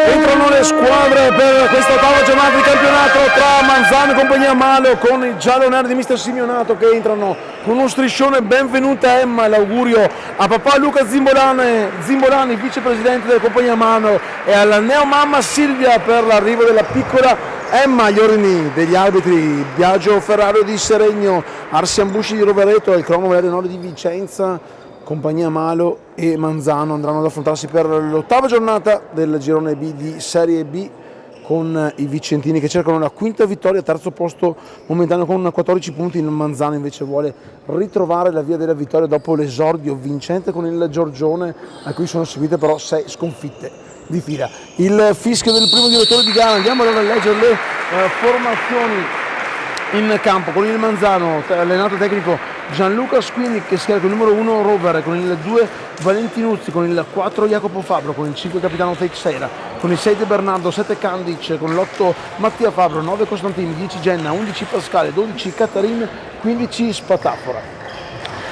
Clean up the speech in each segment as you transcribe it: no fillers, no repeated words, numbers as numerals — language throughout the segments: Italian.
Entrano le squadre per questa ottava giornata di campionato tra Manzano e compagnia Malo, con i gialloneri di mister Simeonato che entrano con uno striscione benvenuta Emma, e l'augurio a papà Luca Zimbolani, vicepresidente della compagnia Malo, e alla neomamma Silvia per l'arrivo della piccola Emma. Gli ordini degli arbitri: Biagio Ferrario di Seregno, Arsian Busci di Rovereto e il crono Valerio Nori di Vicenza. Compagnia Malo e Manzano andranno ad affrontarsi per l'ottava giornata del girone B di Serie B, con i vicentini che cercano la quinta vittoria, terzo posto momentaneo con 14 punti. Il Manzano invece vuole ritrovare la via della vittoria dopo l'esordio vincente con il Giorgione, a cui sono seguite però 6 sconfitte di fila. Il fischio del primo direttore di gara. Andiamo allora a leggere le formazioni in campo. Con il Manzano, allenato tecnico Gianluca Squini, che schiera con il numero 1 Rover, con il 2 Valentinuzzi, con il 4 Jacopo Fabro, con il 5 capitano Teixeira, con il 6 De Bernardo, 7 Candic, con l'8 Mattia Fabro, 9 Costantini, 10 Genna, 11 Pascale, 12 Catarin, 15 Spatafora.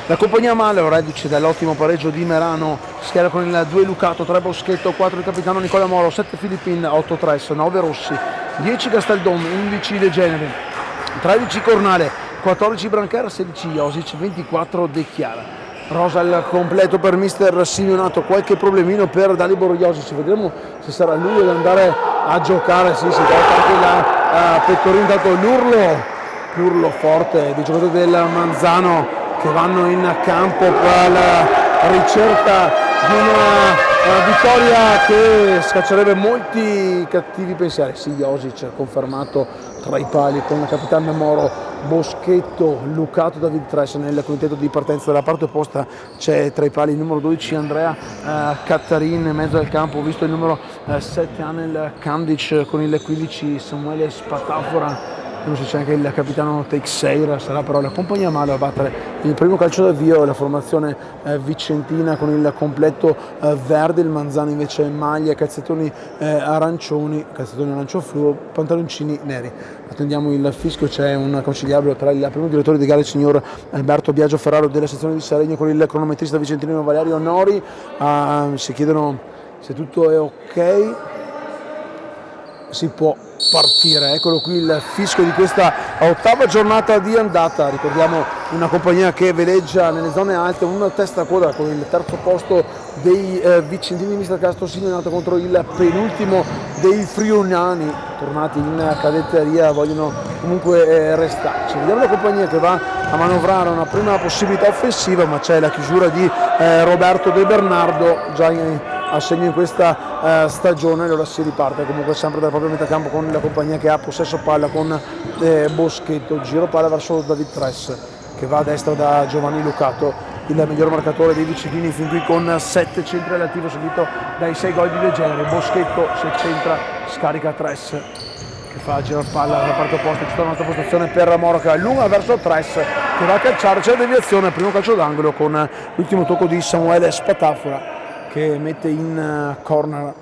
La compagnia Malo, reduce dall'ottimo pareggio di Merano, schiera con il 2 Lucato, 3 Boschetto, 4 il capitano Nicola Moro, 7 Filippin, 8 Tres, 9 Rossi, 10 Casteldom, 11 De Genere, 13 Cornale, 14 Brancher, 16 Josic, 24 De Chiara. Rosa al completo per mister Simeonato, qualche problemino per Dalibor Josic, vedremo se sarà lui ad andare a giocare. Sì, si tratta anche la Pettorin, dato l'urlo forte dei giocatori del Manzano che vanno in campo per la ricerca di una vittoria che scaccerebbe molti cattivi pensieri. Sì, Josic confermato tra i pali con il capitano Moro, Boschetto, Lucato, David Tres. Nel quintetto di partenza dalla parte opposta c'è tra i pali il numero 12 Andrea Cattarin, in mezzo al campo visto il numero 7 Anel Candic, con il 15 Samuele Spatafora. Non so se c'è anche il capitano Teixeira. Sarà però la compagnia Malo a battere il primo calcio d'avvio. La formazione vicentina con il completo verde, il Manzano invece maglia, calzettoni arancioni, calzettoni arancio fluo, pantaloncini neri. Attendiamo il fischio, c'è un conciliabolo tra il primo direttore di gara, il signor Alberto Biagio Ferraro della sezione di Seregno, con il cronometrista vicentino Valerio Nori. Si chiedono se tutto è ok, si può partire. Eccolo qui il fischio di questa ottava giornata di andata. Ricordiamo una compagnia che veleggia nelle zone alte, una testa a coda con il terzo posto dei vicentini mister Castro Simeonato contro il penultimo dei friulani, tornati in cadetteria, vogliono comunque restarci. Vediamo la compagnia che va a manovrare una prima possibilità offensiva, ma c'è la chiusura di Roberto De Bernardo già a segno in questa stagione. Allora si riparte comunque sempre dalla propria metà campo con la compagnia che ha possesso palla con Boschetto, giro palla verso David Tres che va a destra da Giovanni Lucato, il miglior marcatore dei vicentini fin qui con 7 centri all'attivo, seguito dai 6 gol di De Genere. Boschetto si centra, scarica Tres che fa girare palla dalla parte opposta, c'è un'altra postazione per Moro che allunga verso Tres che va a calciare, c'è la deviazione, primo calcio d'angolo con l'ultimo tocco di Samuele Spatafora che mette in corner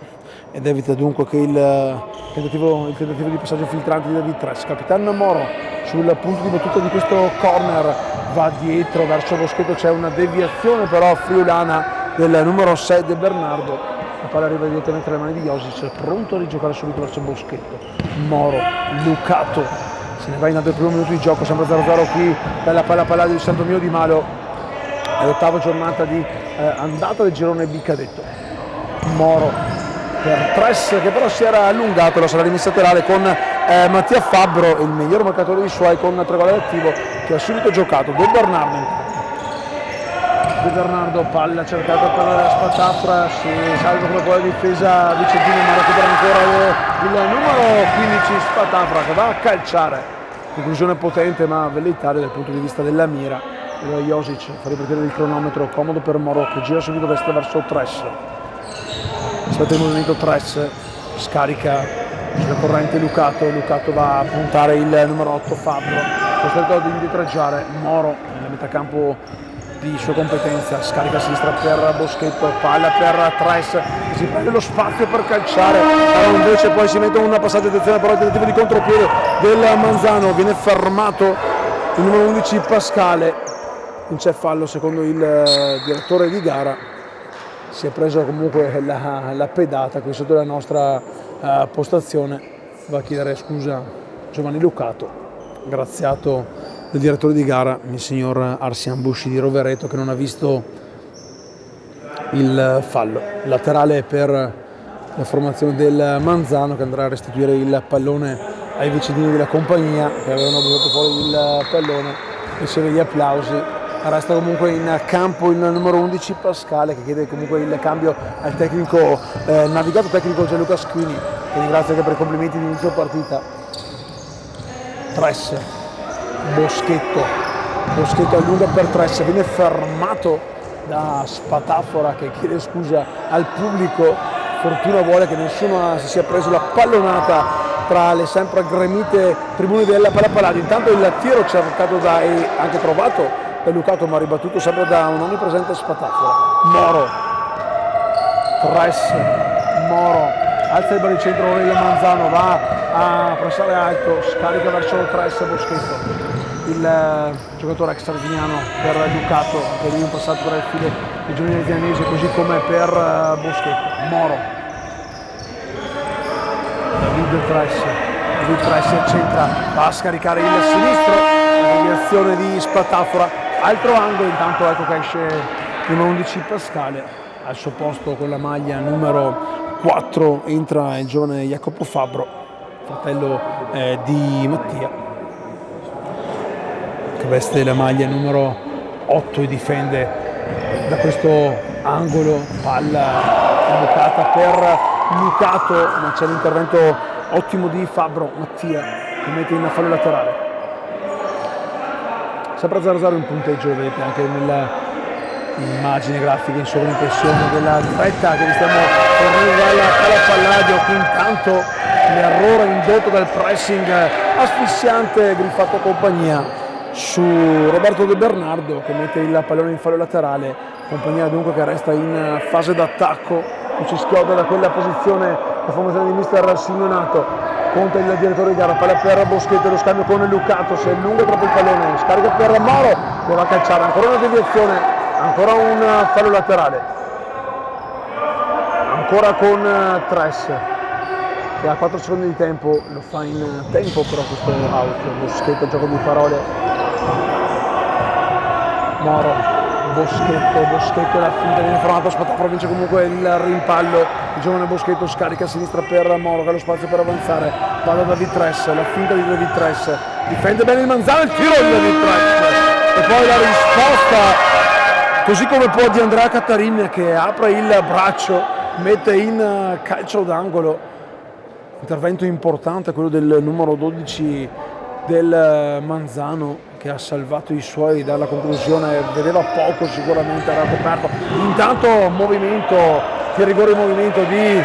ed evita dunque che il tentativo di passaggio filtrante di David Tres. Capitano Moro sul punto di battuta di questo corner va dietro verso Boschetto, c'è una deviazione però friulana del numero 6 De Bernardo, la palla arriva direttamente alle mani di Josic, pronto a rigiocare subito verso Boschetto. Moro, Lucato, se ne va in alto il primo minuto di gioco, sempre 0-0 qui dalla palla di San Domino di Malo. È l'ottava giornata di andata del girone B cadetto. Moro per Tres che però si era allungato, la sarà rimessa laterale con Mattia Fabbro, il miglior marcatore di suoi con 3 gol attivo, che ha subito giocato. De Bernardo, palla cercata per Spatafra, si salva con la difesa vicentina, ma recupera ancora il numero 15 Spatafra che va a calciare. Conclusione potente ma velleitaria dal punto di vista della mira. Josic fa ripartire il cronometro, comodo per Moro che gira subito destra verso Tres. Aspetta il movimento Tres, scarica sulla corrente Lucato va a puntare il numero 8 Fabro, costretto ad indietreggiare. Moro nella metà campo di sua competenza, scarica a sinistra per Boschetto, palla per Tres, si prende lo spazio per calciare, invece poi si mette un passaggio di attenzione, però il tentativo di contropiede del Manzano viene fermato il numero 11 Pascale. Non c'è fallo secondo il direttore di gara si è preso comunque la pedata qui sotto la nostra postazione. Va a chiedere scusa Giovanni Lucato, graziato del direttore di gara, il signor Arsian Busci di Rovereto, che non ha visto il fallo laterale per la formazione del Manzano, che andrà a restituire il pallone ai vicinini della compagnia che avevano buttato fuori il pallone. Riceve gli applausi. Resta comunque in campo il numero 11 Pascale, che chiede comunque il cambio al tecnico navigato tecnico Gianluca Squini, che ringrazia anche per i complimenti di inizio partita. Tress, Boschetto allunga per Tress, viene fermato da Spatafora, che chiede scusa al pubblico. Fortuna vuole che nessuno si sia preso la pallonata tra le sempre aggremite tribune della Palapalladio. Intanto il tiro cercato e anche trovato da Lucato, ma ribattuto sempre da un onnipresente Spatafora. Moro alza il baricentro, il Manzano va a pressare alto, scarica verso Tress. Boschetto, il giocatore ex sardiniano per Lucato, che lui è un passato tra il file di Giovanni Vianese, così come per Boschetto. Moro, David Tress accentra, va a scaricare il sinistro, la deviazione di Spatafora, altro angolo. Intanto ecco che esce il numero 11 Pascale, al suo posto con la maglia numero 4 entra il giovane Jacopo Fabbro, fratello di Mattia, che veste la maglia numero 8 e difende da questo angolo. Palla bucata per Lucato, ma c'è l'intervento ottimo di Fabbro. Mattia che mette in fallo laterale. Sempre 0-0 in punteggio, vedete anche nella immagine grafica in sovraimpressione della diretta che vi stiamo fornendo dalla Palapalladio. Qui intanto l'errore indotto dal pressing asfissiante griffato compagnia su Roberto De Bernardo, che mette il pallone in fallo laterale. Compagnia dunque che resta in fase d'attacco, non si schioda da quella posizione la formazione di mister Simeonato. Conta il direttore di gara, palla per Boschetto, lo scambio con Lucato, si allunga troppo il pallone, scarica per Moro che va a calciare, ancora una deviazione, ancora un fallo laterale, ancora con Tress che ha 4 secondi di tempo, lo fa in tempo però questo out. Boschetto, gioco di parole. Moro, Boschetto la finta viene fermata, Spatafora vince comunque il rimpallo. Il giovane Boschetto scarica a sinistra per Moro che ha lo spazio per avanzare, va da David Tress, la finta di David Tress, difende bene il Manzano, il tiro di David Tress e poi la risposta, così come può, di Andrea Cattarin, che apre il braccio, mette in calcio d'angolo. Intervento importante quello del numero 12 del Manzano, che ha salvato i suoi dalla conclusione, vedeva poco sicuramente, era coperto. Intanto movimento, di rigore in movimento di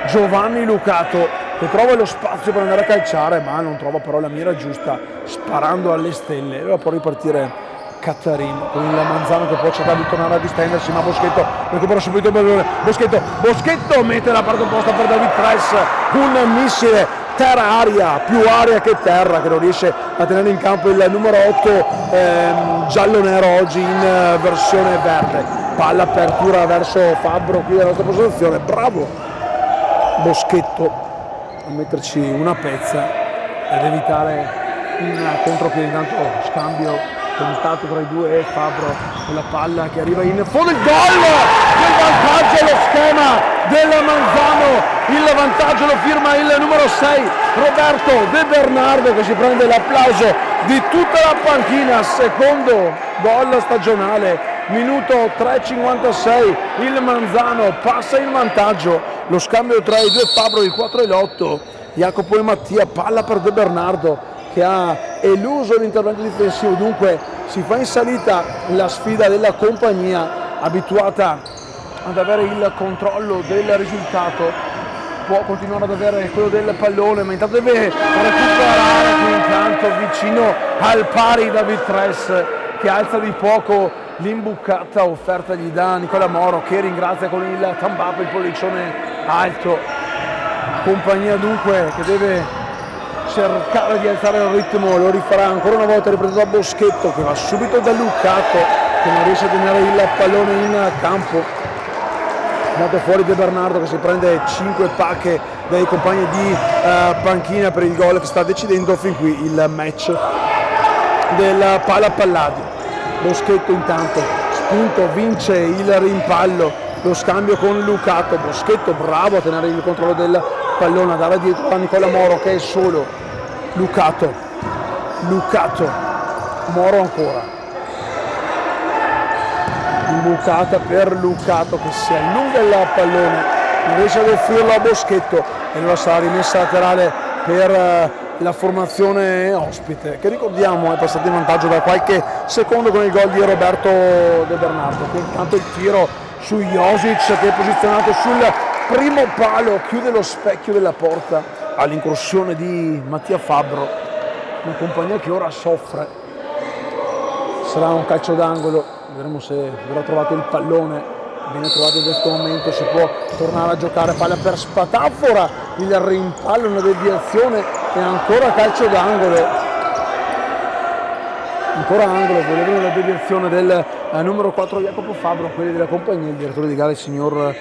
Giovanni Lucato, che trova lo spazio per andare a calciare, ma non trova però la mira giusta, sparando alle stelle. E può ripartire Cattarin con il Manzano che può cercare di tornare a distendersi, ma Boschetto recupera subito il pallone. Boschetto mette la parte opposta per David Tress, un missile terra-aria, più aria che terra, che non riesce a tenere in campo il numero 8 giallo-nero, oggi in versione verde. Palla apertura verso Fabbro qui dalla nostra posizione, bravo Boschetto a metterci una pezza ed evitare un contropiede. Intanto scambio tentato tra i due e Fabbro con la palla che arriva in fondo, il gol del vantaggio allo schema della Manzano. Il vantaggio lo firma il numero 6 Roberto De Bernardo, che si prende l'applauso di tutta la panchina. Secondo gol stagionale, minuto 3:56, il Manzano passa in vantaggio. Lo scambio tra i due Fabbro, il 4 e l'8, Jacopo e Mattia, palla per De Bernardo che ha eluso l'intervento difensivo. Dunque si fa in salita la sfida della compagnia, abituata ad avere il controllo del risultato, può continuare ad avere quello del pallone, ma intanto deve recuperare qui intanto vicino al pari David Tress, che alza di poco l'imbucata offertagli da Nicola Moro, che ringrazia con il thumb up, il pollicione alto. Compagnia dunque che deve cercare di alzare il ritmo, lo rifarà ancora una volta, ripreso da Boschetto che va subito da Lucato, che non riesce a tenere il pallone in campo. dato fuori De Bernardo che si prende 5 pacche dai compagni di panchina per il gol che sta decidendo fin qui il match del Pala Palladio. Boschetto intanto spunto, vince il rimpallo, lo scambio con Lucato. Boschetto bravo a tenere il controllo del pallone, a dare dietro a Nicola Moro che è solo. Lucato, Moro ancora, imbucata per Lucato che si allunga il pallone, non riesce ad offrirlo a Boschetto e allora sarà rimessa laterale per la formazione ospite, che ricordiamo è passata in vantaggio da qualche secondo con il gol di Roberto De Bernardo. Qui intanto il tiro su Josic che è posizionato sul primo palo, chiude lo specchio della porta all'incursione di Mattia Fabbro, una compagnia che ora soffre. Sarà un calcio d'angolo, vedremo se verrà trovato il pallone. Viene trovato in questo momento, si può tornare a giocare, palla per Spatafora, il rimpallo, una deviazione e ancora calcio d'angolo. Ancora angolo, volevano la deviazione del numero 4 Jacopo Fabbro, quelli della compagnia, il direttore di gara il signor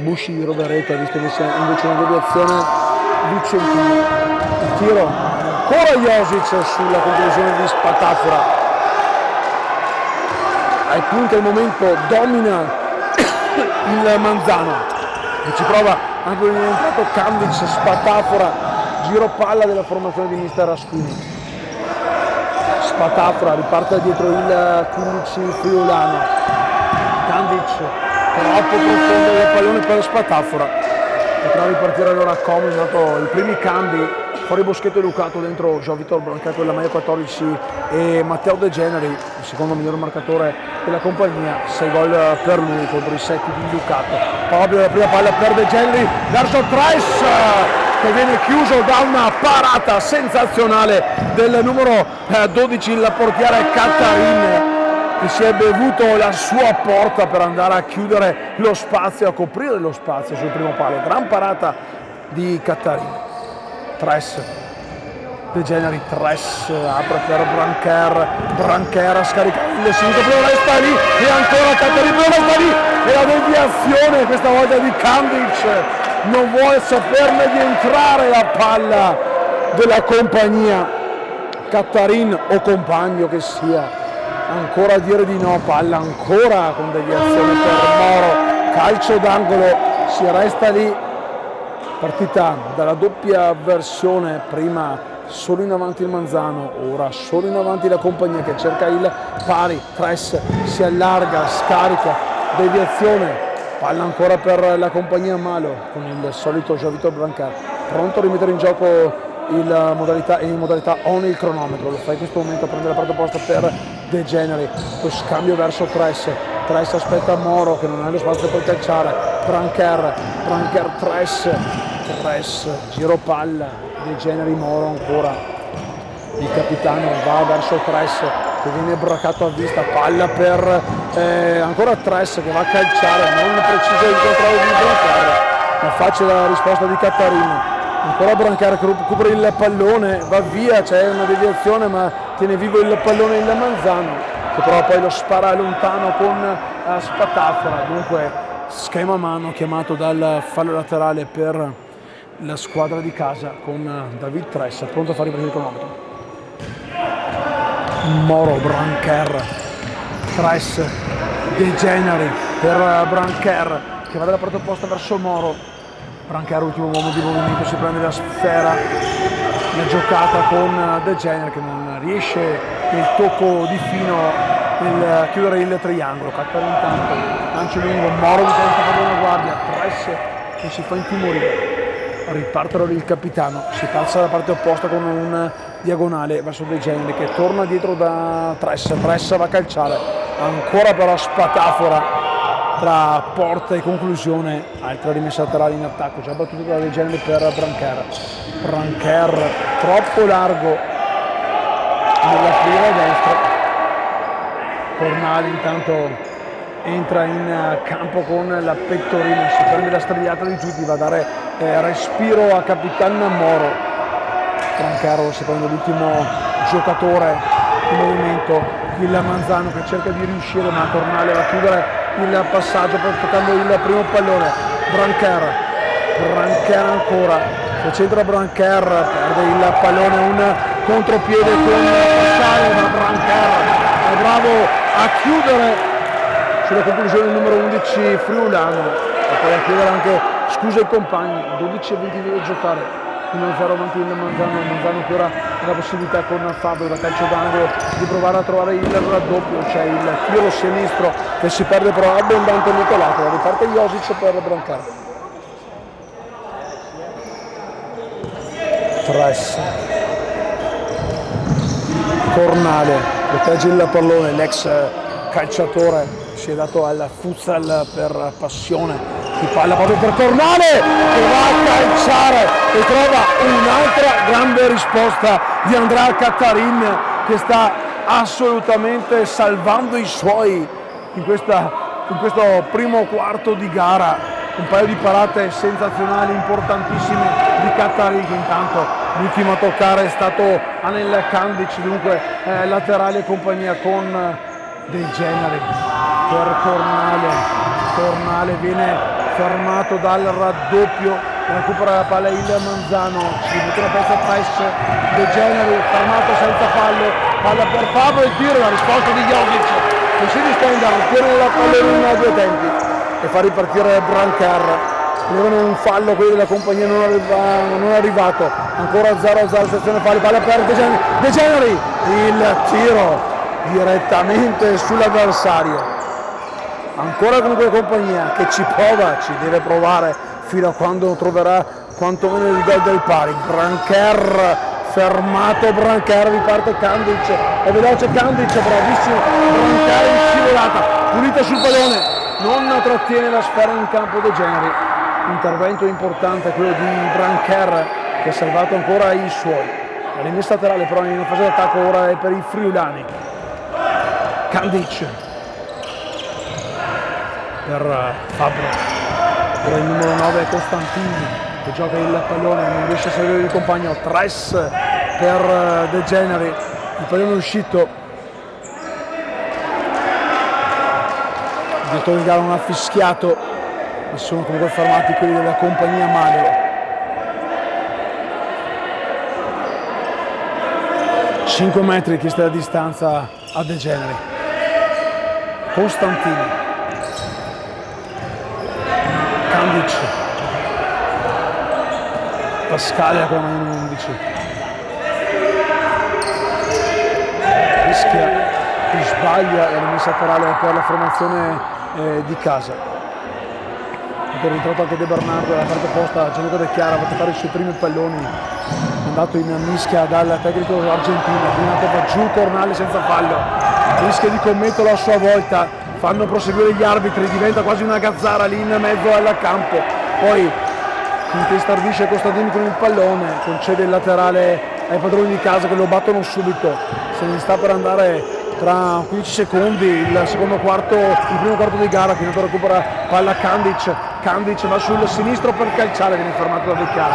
Busci di Rovereto ha visto che sia invece una deviazione Vicentino. Il tiro, ancora Josic sulla conclusione di Spatafora. Ai punti al momento domina il Manzano che ci prova anche con entrato Candic, Spatafora, giro palla della formazione di mister Rascuni. Spatafora riparte da dietro il 15 friulano. Candic troppo profondo del pallone per Spatafora. Potrà ripartire allora comodo, dato i primi cambi. Fuori Boschetto e Lucato, dentro Jean Vitor Branca con la maglia 14 e Matteo De Generi, il secondo miglior marcatore della compagnia, 6 gol per lui contro i 7 di Lucato. Proprio la prima palla per De Generi verso Tres che viene chiuso da una parata sensazionale del numero 12, il portiere Cattarin, che si è bevuto la sua porta per andare a chiudere lo spazio, a coprire lo spazio sul primo palo. Gran parata di Cattarin. Tres, De Generi, Tres apre per Brancher scarica il sinistro, però resta lì e ancora Cattarin, però resta lì e la deviazione questa volta di Candic, non vuole saperne di entrare la palla della compagnia. Cattarin o compagno che sia, ancora a dire di no, palla ancora con deviazione per Moro, calcio d'angolo, si resta lì. Partita dalla doppia versione, prima solo in avanti il Manzano, ora solo in avanti la compagnia che cerca il pari. Tres si allarga, scarica, deviazione, palla ancora per la compagnia Malo con il solito Jean Vitor Branca, pronto a rimettere in gioco in modalità on il cronometro. Lo fa in questo momento, prende la parte opposta per De Generi, lo scambio verso Tres aspetta Moro che non ha lo spazio per calciare, Brancher Tres, giro palla, De Generi, Moro ancora, il capitano va verso Tres che viene braccato a vista, palla per ancora Tres che va a calciare, non preciso il controllo di Brancher, ma facile la risposta di Cattarin, ancora Brancher che recupera il pallone, va via, c'è una deviazione ma tiene vivo il pallone il Manzano, che però poi lo spara lontano con Spatafora. Dunque schema a mano chiamato dal fallo laterale per la squadra di casa con David Tres pronto a fare riprendere il cronometro. Moro, Brancher, Tres, De Generi per Brancher che va dalla parte opposta verso Moro. Brancher ultimo uomo di movimento, si prende la sfera, la giocata con De Generi che non riesce nel tocco di fino nel chiudere il triangolo. Cattarin intanto, lancio lungo, Moro di testa per una guardia, Tres che si fa intimorire. Riparte il capitano, si passa dalla parte opposta con un diagonale verso De Generi che torna dietro da Tres va a calciare, ancora però Spatafora tra porta e conclusione, altra rimessa laterale in attacco, già battuto da De Generi per Brancher troppo largo nella fila destra. Fornali intanto entra in campo con la pettorina, si prende la strigliata di tutti, va a dare respiro a Capitan Moro. Brancaro si prende l'ultimo giocatore in movimento, il Manzano che cerca di riuscire, ma Fornali va a chiudere il passaggio toccando il primo pallone. Brancher ancora, si centra Brancher, perde il pallone, un contropiede con Pascale, ma Brancher è bravo a chiudere sulla conclusione del numero 11 friulano e poi a chiedere anche scusa ai compagni. 12:22 da giocare, 1-0 avanti il Manzano ancora la possibilità con Fabio da calcio d'angolo di provare a trovare il raddoppio. C'è il tiro sinistro che si perde però abbondantemente lato, riparte Josic per Brancher. Tres, Cornale protegge il pallone, l'ex calciatore si è dato al futsal per passione, di palla proprio per Cornale che va a calciare e trova un'altra grande risposta di Andrea Cattarin, che sta assolutamente salvando i suoi in questo primo quarto di gara. Un paio di parate sensazionali, importantissime di Cattarin, che intanto l'ultimo a toccare è stato Anel Kandic, dunque laterale compagnia con De Generi per Cornale viene fermato dal raddoppio, recupera la palla il Manzano, ci mette una pezza press, De Generi fermato senza fallo, palla per Fabio, il tiro, la risposta di Jovic che si distende, tira la palla in 2 tempi e fa ripartire Brancher. Avevano un fallo, quello della compagnia non è arrivato, ancora 0-0 sezione falli, palla per De Generi, il tiro direttamente sull'avversario. Ancora comunque la compagnia che ci prova, ci deve provare fino a quando troverà quantomeno il gol del pari. Brancher fermato, riparte Kandic, è veloce Kandic, bravissimo Brancher in scivolata, pulita sul pallone, non trattiene la sfera in campo De Generi. Intervento importante quello di Brancher che ha salvato ancora i suoi. La rimessa laterale però in fase d'attacco ora è per i friulani. Kandic per Fabio, ora il numero 9 Costantini che gioca il pallone, non riesce a seguire il compagno. Tres per De Generi, il pallone è uscito, il direttore di gara non ha fischiato, ma sono comunque fermati quelli della compagnia Maleo. 5 metri chiesta la distanza a De Generi. Costantini, Kandic, Pascale con la 11, rischia di sbaglia la rimessa laterale per la formazione di casa. È rientrato anche De Bernardo dalla parte opposta, Gianluca De Chiara va a toccare i suoi primi palloni, andato in mischia dal tecnico argentino, va giù Cornale senza fallo, rischia di commetterlo a sua volta, fanno proseguire gli arbitri, diventa quasi una gazzara lì in mezzo al campo, poi intestardisce Costantini con il pallone, concede il laterale ai padroni di casa che lo battono subito, se ne sta per andare tra 15 secondi il primo quarto di gara. Che recupera palla Kandic va sul sinistro per calciare, viene fermato da De Chiara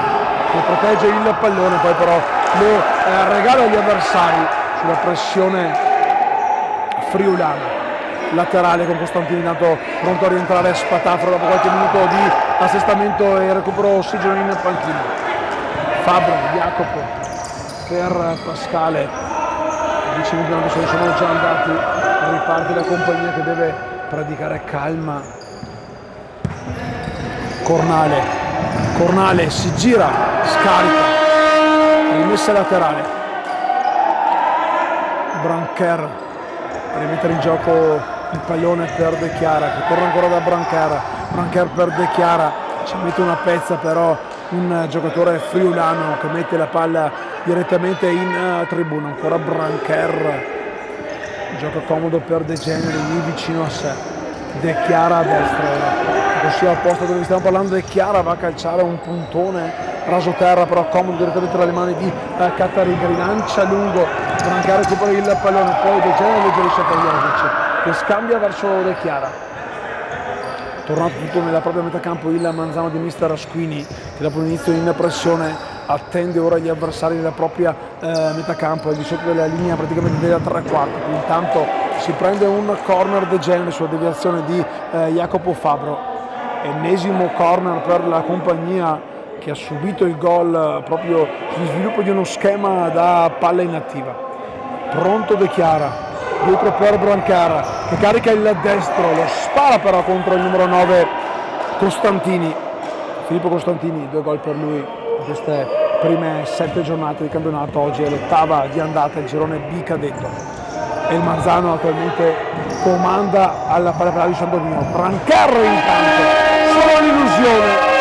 che protegge il pallone, poi però lo regala agli avversari sulla pressione friulana. Laterale con Costantini nato pronto a rientrare a Spatafro dopo qualche minuto di assestamento e recupero ossigeno in panchina. Fabio, Jacopo per Pascale, 10 minuti sono già andati, riparte la compagnia che deve praticare calma. Cornale si gira, scarica, rimessa laterale. Brancher rimettere in gioco il pallone per De Chiara che torna ancora da Brancher per De Chiara, ci mette una pezza però un giocatore friulano che mette la palla direttamente in tribuna. Ancora Brancher, gioco comodo per De Generi lì vicino a sé, De Chiara a destra, così al posto dove stiamo parlando De Chiara va a calciare un puntone raso terra però comodo direttamente tra le mani di Cattarin che rilancia lungo, Brancher recupera il pallone, poi De Generi leggerisce per Jovic che scambia verso De Chiara. Tornato tutto nella propria metà campo il Manzano di mister Squini che dopo l'inizio in pressione attende ora gli avversari nella propria metà campo, al di sotto della linea praticamente della 3/4, intanto si prende un corner De Generi sulla deviazione di Jacopo Fabbro, ennesimo corner per la compagnia che ha subito il gol proprio sullo sviluppo di uno schema da palla inattiva. Pronto De Chiara, dietro per Brancara che carica il destro, lo spara però contro il numero 9 Costantini, Filippo Costantini, 2 gol per lui in queste prime 7 giornate di campionato. Oggi è l'8ª di andata, il girone B cadetto, e il Manzano attualmente comanda alla palla di San Domingo. Brancarro in campo, solo l'illusione,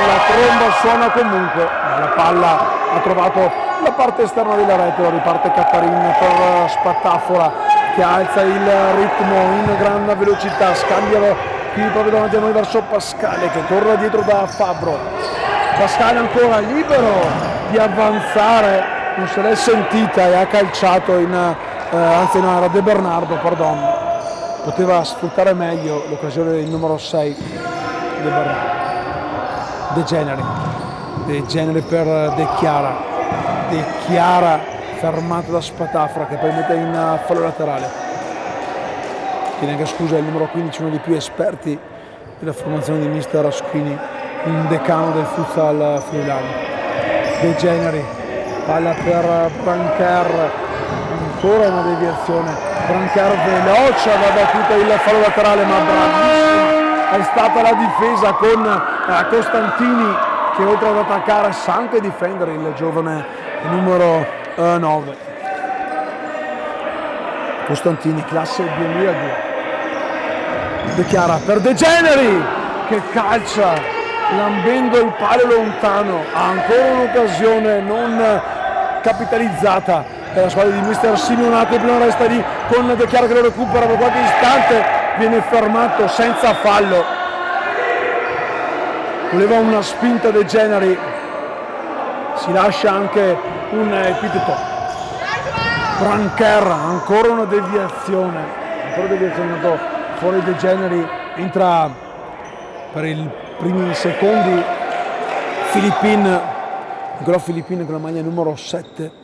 la tromba suona comunque, ma la palla ha trovato la parte esterna della rete, lo riparte Cattarin per Spattafora che alza il ritmo in gran velocità, scambialo qui proprio davanti a noi verso Pascale che torna dietro da Fabbro. Pascale ancora libero di avanzare, non se l'è sentita e ha calciato anzi no, era De Bernardo, pardon, poteva sfruttare meglio l'occasione del numero 6 De Bernardo. De Generi per De Chiara fermato da Spatafra che poi mette in fallo laterale. Chiede anche scusa il numero 15, uno dei più esperti della formazione di mister Asquini, un decano del futsal friulano. De Generi, palla per Brancar, ancora una deviazione, Brancar veloce, aveva battuto il fallo laterale ma bravissimo è stata la difesa con Costantini che oltre ad attaccare sa anche difendere il giovane numero 9. Costantini, classe 2002. De Chiara per De Generi che calcia lambendo il palo lontano, ha ancora un'occasione non capitalizzata per la squadra di mister Simeonato. Il primo resta lì con De Chiara che lo recupera per qualche istante, viene fermato senza fallo, voleva una spinta De Generi, si lascia anche un epiteto. Brancher, ancora una deviazione, andato fuori De Generi, entra per i primi secondi Nicolò Filippin con la maglia numero 7.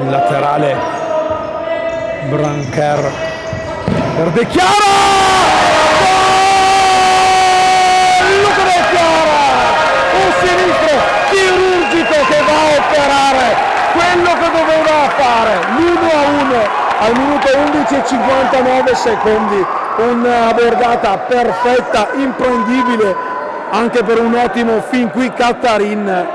Laterale Brancher per De Chiara, Luca De Chiara, un sinistro chirurgico che va a operare quello che doveva fare, l'1-1 al minuto 11 e 59 secondi, una bordata perfetta, imprendibile anche per un ottimo fin qui Cattarin,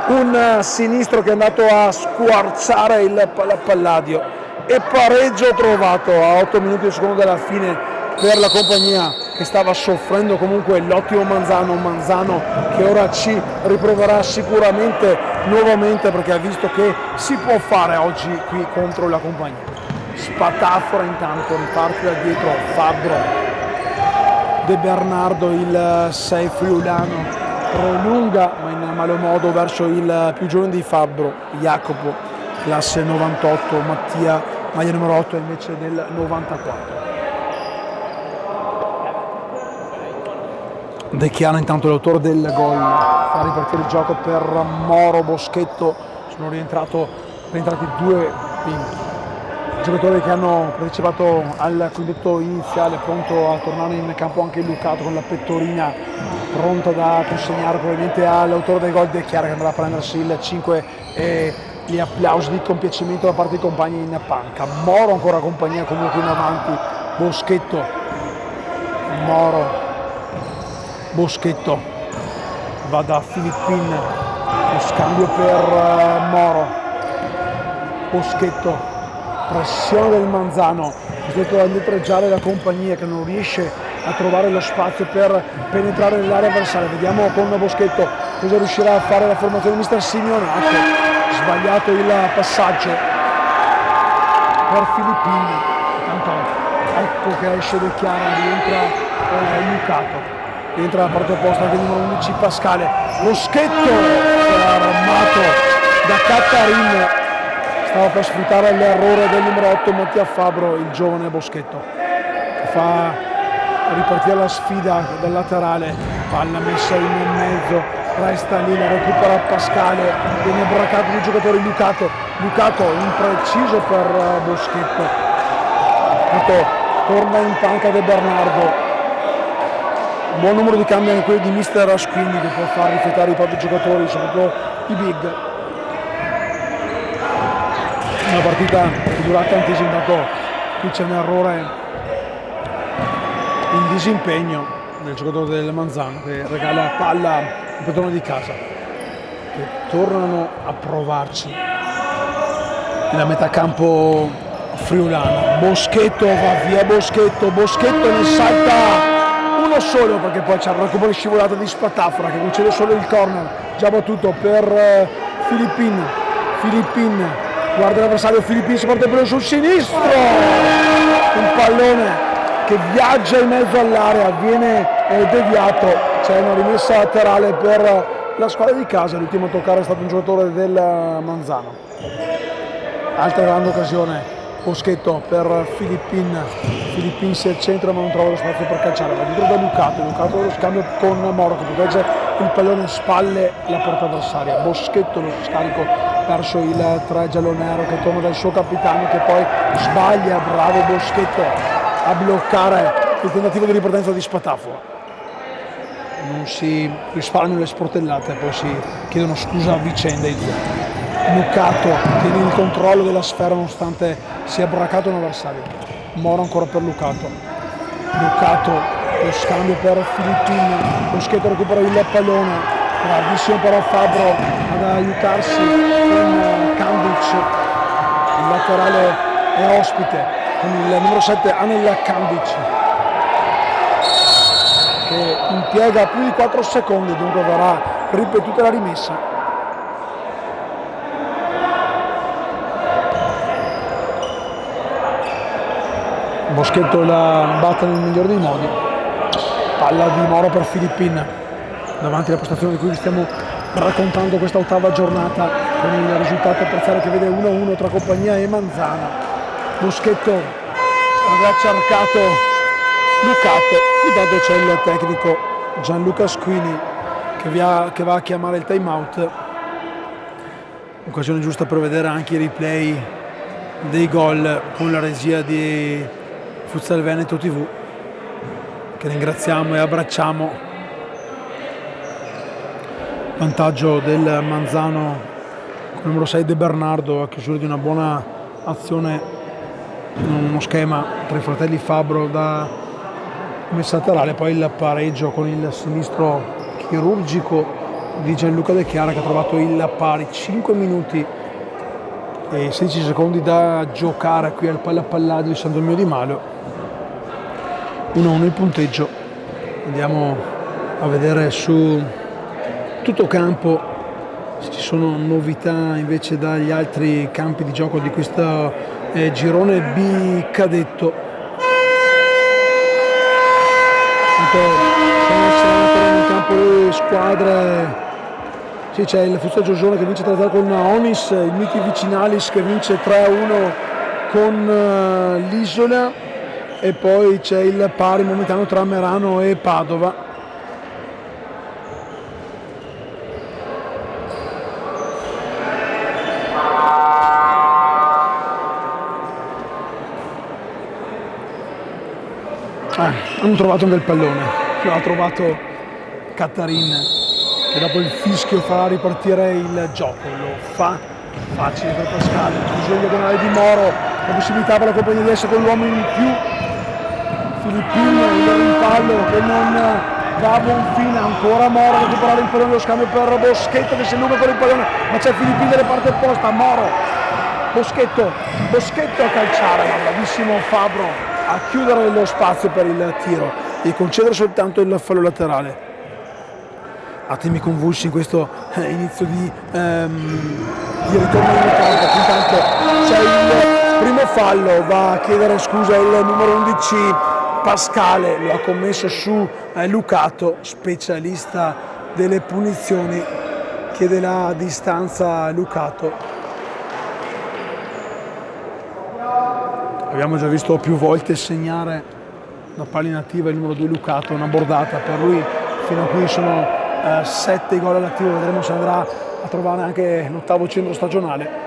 un sinistro che è andato a squarciare il Palladio, e pareggio trovato a 8 minuti e secondo dalla fine per la compagnia che stava soffrendo comunque l'ottimo Manzano che ora ci riproverà sicuramente nuovamente perché ha visto che si può fare oggi qui contro la compagnia. Spatafora intanto riparte da dietro, Fabbro, De Bernardo il 6 friulano prolunga ma in malo modo verso il più giovane di Fabbro, Jacopo, classe 98, Mattia, maglia numero 8 invece del 94. De Chiara intanto l'autore del gol, fa ripartire il gioco per Moro, Boschetto, sono rientrati due giocatori che hanno partecipato al quintetto iniziale, pronto a tornare in campo anche Lucato con la pettorina pronta da consegnare probabilmente all'autore del gol De Chiara che andrà a prendersi il 5 e gli applausi di compiacimento da parte dei compagni in panca. Moro ancora compagnia comunque in avanti, Boschetto, Moro, Boschetto va da Filippin, lo scambio per Moro, Boschetto, pressione del Manzano, costretto a indietreggiare la compagnia che non riesce a trovare lo spazio per penetrare nell'area avversaria. Vediamo con Boschetto cosa riuscirà a fare la formazione di mister Simeonato, sbagliato il passaggio per Filippin, tanto ecco che esce De Chiara, rientra Lucato. Entra alla parte opposta anche il numero 11 Pascale, Boschetto armato da Cattarin, stava per sfruttare l'errore del numero 8 Mattia Fabbro, il giovane Boschetto che fa ripartire la sfida dal laterale, palla messa in mezzo resta lì, la recupera Pascale, viene braccato dai giocatori Lucato impreciso per Boschetto, torna in panca De Bernardo, buon numero di cambi anche quelli di mister Asquini che può far rifiutare i propri giocatori, soprattutto i big. Una partita che dura tantissimo, qui c'è un errore in disimpegno del giocatore del Manzano che regala palla al padrone di casa, che tornano a provarci nella metà campo friulana. Boschetto va via, Boschetto ne salta uno solo perché poi c'è il recupero scivolata di Spatafora che concede solo il corner, già battuto per Filippin, guarda l'avversario, Filippin si porta sul sinistro, un pallone che viaggia in mezzo all'area, viene deviato, c'è una rimessa laterale per la squadra di casa, l'ultimo a toccare è stato un giocatore del Manzano. Altra grande occasione, Boschetto per Filippin si accentra ma non trova lo spazio per calciare, va dietro da Lucato lo scambio con Moro che protegge il pallone in spalle la porta avversaria, Boschetto lo scarico verso il 3 giallo-nero che torna dal suo capitano che poi sbaglia, bravo Boschetto a bloccare il tentativo di ripartenza di Spatafora. Non si risparmiano le sportellate, poi si chiedono scusa a vicenda i due. Lucato tiene il controllo della sfera nonostante sia braccato un avversario. Moro ancora per Lucato, lo scambio per Filippin, Boschetto recupera il pallone, bravissimo però Fabro ad aiutarsi con Kandic, il laterale è ospite con il numero 7 Anel Kandic che impiega più di 4 secondi, dunque verrà ripetuta la rimessa. Boschetto la batte nel migliore dei modi, palla di Moro per Filippin davanti alla postazione di cui vi stiamo raccontando questa ottava giornata con il risultato parziale che vede 1-1 tra Compagnia e Manzana. Boschetto aveva cercato Lucato, intanto c'è il tecnico Gianluca Asquini che va a chiamare il time out, occasione giusta per vedere anche i replay dei gol con la regia di Futsal Veneto TV che ringraziamo e abbracciamo. Vantaggio del Manzano con il numero 6 De Bernardo a chiusura di una buona azione, uno schema tra i fratelli Fabro da messa laterale, poi il pareggio con il sinistro chirurgico di Gianluca De Chiara che ha trovato il pari. 5 minuti e 16 secondi da giocare qui al Palladio di San Domino di Malo, 1-1 il punteggio. Andiamo a vedere su tutto campo se ci sono novità invece dagli altri campi di gioco di questo girone B cadetto. Sono in campo le squadre, sì, c'è il Futsal Giorgione che vince 3-0 con Onis, il Miti Vicinalis che vince 3-1 con l'Isola e poi c'è il pari momentaneo tra Merano e Padova. Hanno trovato un bel pallone, l'ha trovato Cattarin che dopo il fischio farà ripartire il gioco, lo fa facile per Pascale, chiuso diagonale di Moro, la possibilità per la compagnia di essere con l'uomo in più, Filippino, il rimpallo che non va a buon fine, ancora Moro a recuperare il pallone, lo scambio per Boschetto che si allunga con il pallone, ma c'è Filippino dalla parte opposta, Moro, Boschetto a calciare, ma bravissimo Fabro a chiudere lo spazio per il tiro e concedere soltanto il fallo laterale. Attimi convulsi in questo inizio di ritorno in campo. Intanto c'è il primo fallo, va a chiedere scusa il numero 11 Pascale, lo ha commesso su Lucato, specialista delle punizioni, chiede la distanza a Lucato. Abbiamo già visto più volte segnare da palla inattiva il numero 2 Lucato, una bordata per lui, fino a qui sono 7 gol all'attivo, vedremo se andrà a trovare anche l'8º centro stagionale.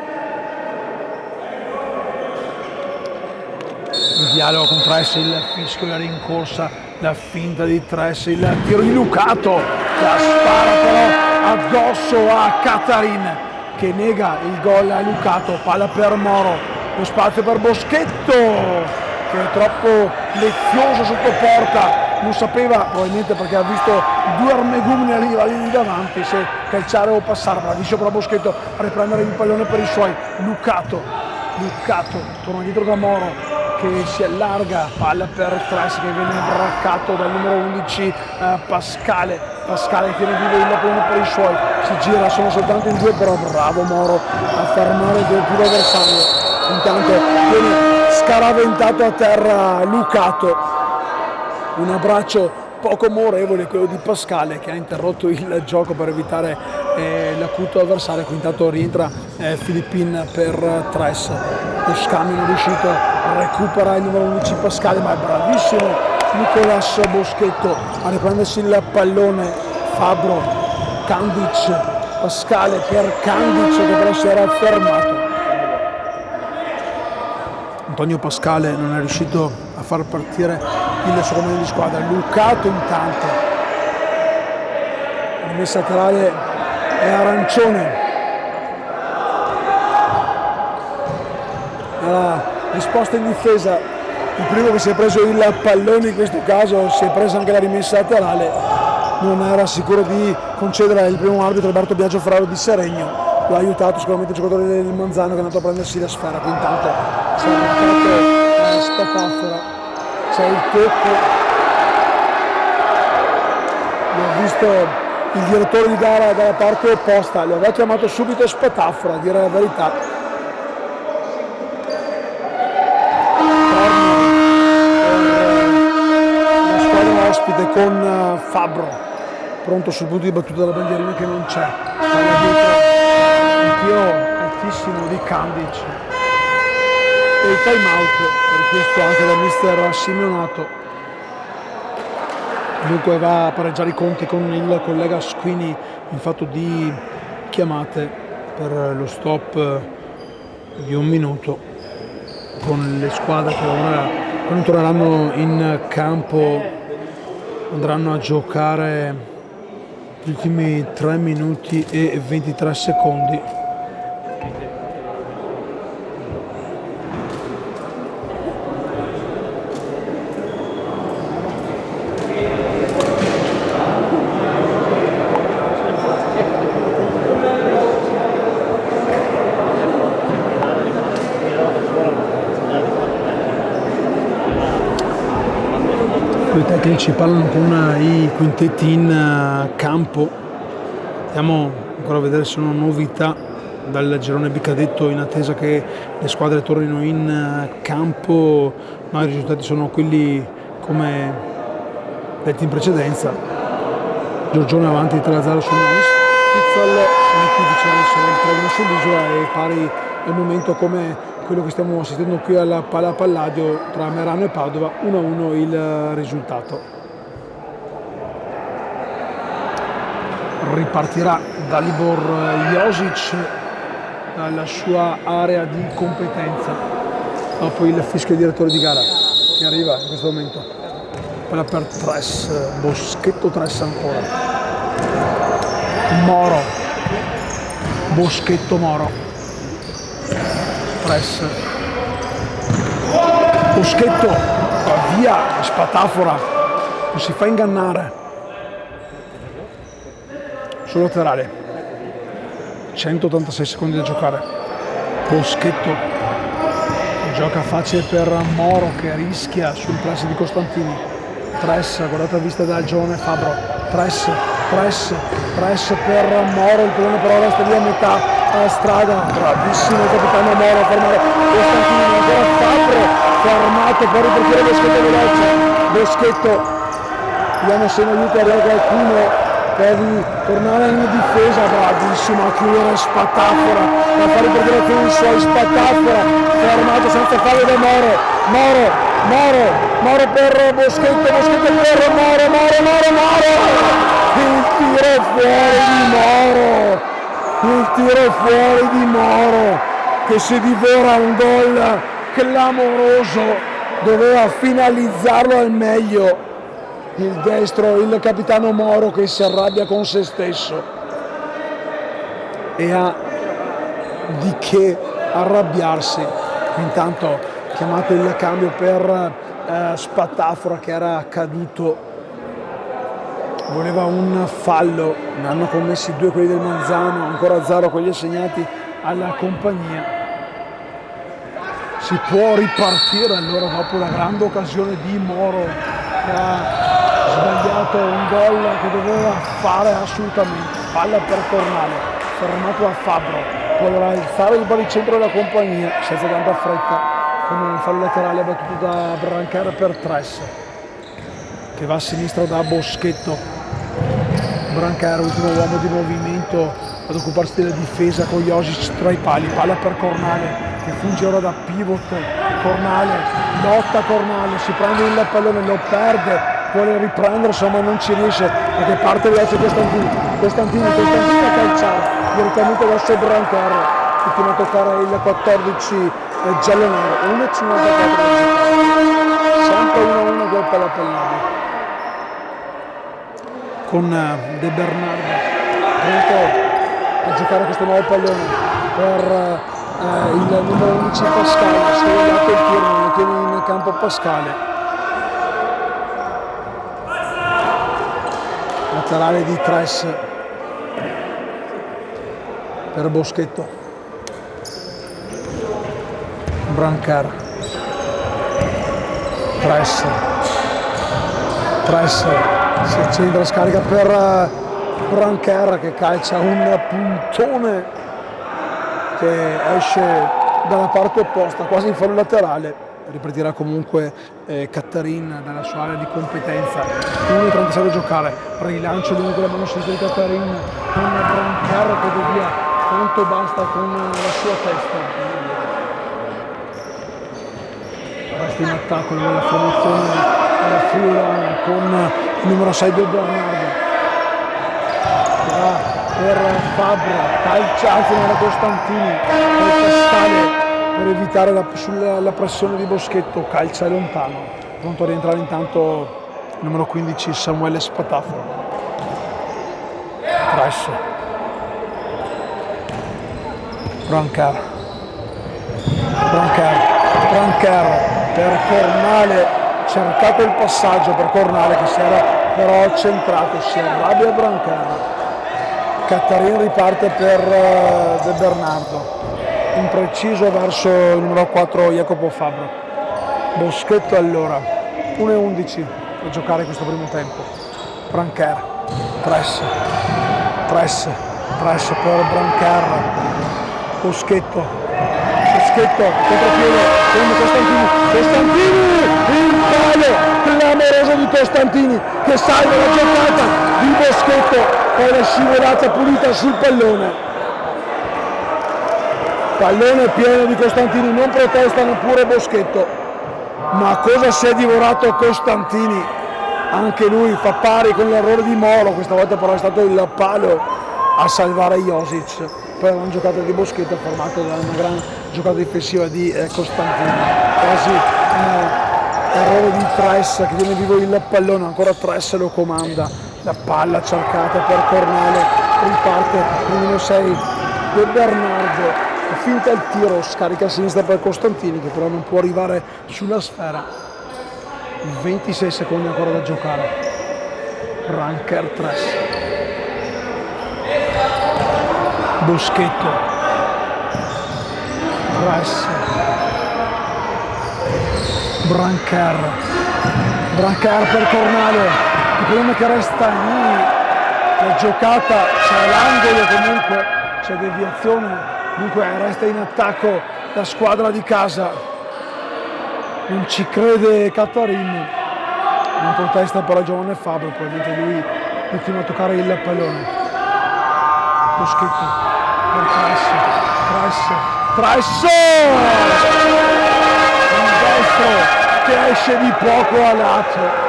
Il dialogo con Tress, il fischio, la rincorsa, la finta di Tress, il tiro di Lucato, la spara però addosso a Catarin che nega il gol a Lucato, palla per Moro, lo spazio per Boschetto che è troppo lezioso sotto porta, non sapeva, probabilmente perché ha visto due armegumini lì davanti, se calciare o passare, bravissimo però Boschetto a riprendere il pallone per i suoi. Lucato torna dietro da Moro che si allarga, palla per Tress che viene braccato dal numero 11 Pascale che tiene vivo il pallone per i suoi, si gira, sono soltanto in due, però bravo Moro a fermare il tiro avversario. Intanto viene scaraventato a terra Lucato, un abbraccio poco amorevole quello di Pascale che ha interrotto il gioco per evitare l'acuto avversario. Intanto rientra Filippin per Tress, lo scambio non è riuscito, recupera il numero 11 Pascale, ma è bravissimo Nicolas Boschetto a riprendersi il pallone. Fabro, Kandic, Pascale per Kandic che però si era fermato. Antonio Pascale non è riuscito a far partire il suo compagno di squadra. Lucato intanto, la rimessa laterale è arancione, la risposta in difesa, il primo che si è preso il pallone in questo caso si è presa anche la rimessa laterale, non era sicuro di concedere il primo arbitro Alberto Biagio Ferraro di Seregno, lo ha aiutato sicuramente il giocatore del Manzano che è andato a prendersi la sfera. Qui intanto c'è il marcato Spatafora, c'è il tocco, lo ha visto il direttore di gara dalla parte opposta, lo aveva chiamato subito Spatafora, a dire la verità. La squadra ospite con Fabro, pronto sul punto di battuta della bandierina che non c'è, il tiro altissimo di Kandic e il time out richiesto anche da mister Simeonato. Dunque va a pareggiare i conti con il collega Squini in fatto di chiamate per lo stop di 1 minuto, con le squadre che ora quando torneranno in campo andranno a giocare gli ultimi 3 minuti e 23 secondi. I tecnici parlano con i quintetti in campo, andiamo ancora a vedere se sono novità dal girone B cadetto in attesa che le squadre tornino in campo, ma i risultati sono quelli come detti in precedenza. Giorgione avanti 3-0 su Nice, Pizzol il 3-1 sull'Isola e pari al momento come quello che stiamo assistendo qui alla Pala Palladio tra Merano e Padova, 1-1 il risultato. Ripartirà Dalibor Josic dalla sua area di competenza dopo il fischio direttore di gara che arriva in questo momento. Palla per Tress, Boschetto Tress ancora, Moro, Boschetto Moro, Tress, Boschetto va via, Spatafora non si fa ingannare sul laterale, 186 secondi da giocare. Boschetto gioca facile per Moro che rischia sul press di Costantini. Tress, guardate a vista dal giovane Fabro, Tress per Moro, il pallone però resta lì a metà strada, bravissimo il capitano Moro a fermare Costantini, ancora Fabro fermato, poi ripartire Boschetto veloce, Boschetto, vediamo se non aiuta arriva qualcuno per tornare in difesa, bravissimo a chiudere Spatafora, a fare ripartire con i suoi Spatafora, fermato senza fallo da Moro per Boschetto per Moro, il tiro fuori di Moro che si divora un gol clamoroso, doveva finalizzarlo al meglio il destro, il capitano Moro che si arrabbia con se stesso e ha di che arrabbiarsi. Intanto chiamato il cambio per Spadafora che era caduto, voleva un fallo, ne hanno commessi 2 quelli del Manzano, ancora 0 quelli assegnati alla compagnia. Si può ripartire allora dopo la grande occasione di Moro che ha sbagliato un gol che doveva fare assolutamente. Palla per Cornale, fermato a Fabbro, può alzare il baricentro della compagnia senza tanta fretta, con un fallo laterale battuto da Brancara per Tres che va a sinistra da Boschetto. Brancara, ultimo uomo di movimento ad occuparsi della difesa con Josic tra i pali. Palla per Cornale che funge ora da pivot. Cornale, lotta Cornale, si prende il pallone, lo perde, vuole riprendersi ma non ci riesce perché parte verso Costantini a calciare direttamente verso Brancara, ultimo a toccare il 14 giallo-nero, 1,54 sempre 1-1 gol per la Pellani con De Bernardo pronto a giocare questo nuovo pallone per il numero 11 Pascale. Si è vogliato il tiro, non tiene in campo Pascale, laterale di Tres per Boschetto. Brancara, Tres si accentra, scarica per Brancara che calcia un puntone che esce dalla parte opposta, quasi in fallo laterale. Ripartirà comunque Cattarin dalla sua area di competenza. 1,36 da giocare, rilancio lungo con la mano sinistra di Cattarin con Brancara che devia quanto basta con la sua testa. Resta in attacco nella formazione della Friulana con il numero 6 del Bernardo che va per Fabbro, calcia, anzi non era Costantini, per Pascale per evitare la pressione di Boschetto, calcia lontano, pronto a rientrare intanto il numero 15 Samuele Spadafora. Tres, Brancara per Cornale, cercato il passaggio per Cornale che si era però centrato, si arrabbia Brancara. Cattarin riparte per De Bernardo, impreciso verso il numero 4 Jacopo Fabbro. Boschetto allora, 1,11 a giocare questo primo tempo. Brancara, Tres per Brancara, Boschetto, contropiede con Costantini, il palo clamoroso di Costantini che salva la giocata di Boschetto, poi la scivolata pulita sul pallone pieno di Costantini, non protesta neppure Boschetto, ma cosa si è divorato Costantini, anche lui fa pari con l'errore di Moro, questa volta però è stato il palo a salvare Josic per una giocata di Boschetto formato da una gran giocata difensiva di Costantini, quasi errore di Tres che tiene vivo il pallone, ancora Tres lo comanda, la palla cercata per Cornale, riparte il numero 6 De Bernardo, finta il tiro, scarica a sinistra per Costantini che però non può arrivare sulla sfera. 26 secondi ancora da giocare. Brancar Tres, Boschetto, Tres, Brancar per Cornale, il problema è che resta lì, la giocata c'è l'angolo, comunque c'è deviazione, comunque resta in attacco la squadra di casa, non ci crede Cattarin, non protesta però Giovanni Fabbro, probabilmente lui l'ultimo a toccare il pallone. Boschetto per Tres, un destro che esce di poco a lato,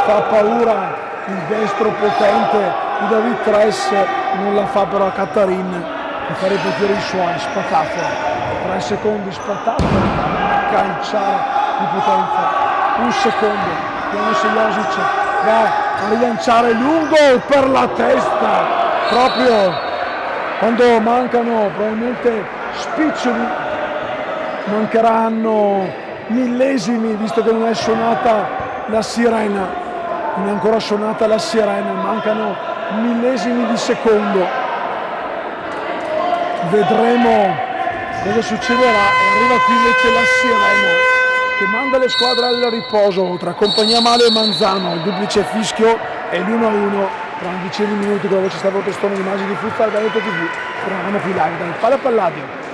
fa paura il destro potente di David Tres, non la fa però a Katarin che fa ripetere i suoi. Spatafora, 3 secondi Spatafora a calciare di potenza, un secondo, vediamo se Josic va a rilanciare lungo per la testa, proprio quando mancano probabilmente spiccioli, mancheranno millesimi, visto che non è suonata la sirena, non è ancora suonata la sirena, mancano millesimi di secondo. Vedremo cosa succederà e arriva qui invece la sirena che manda le squadre al riposo tra Compagnia Male e Manzano, il duplice fischio e l'1-1 tra 11 minuti con la voce Stavo Testone di immagini di Futsal Veneto TV. Torniamo qui live dal Palla Palladio.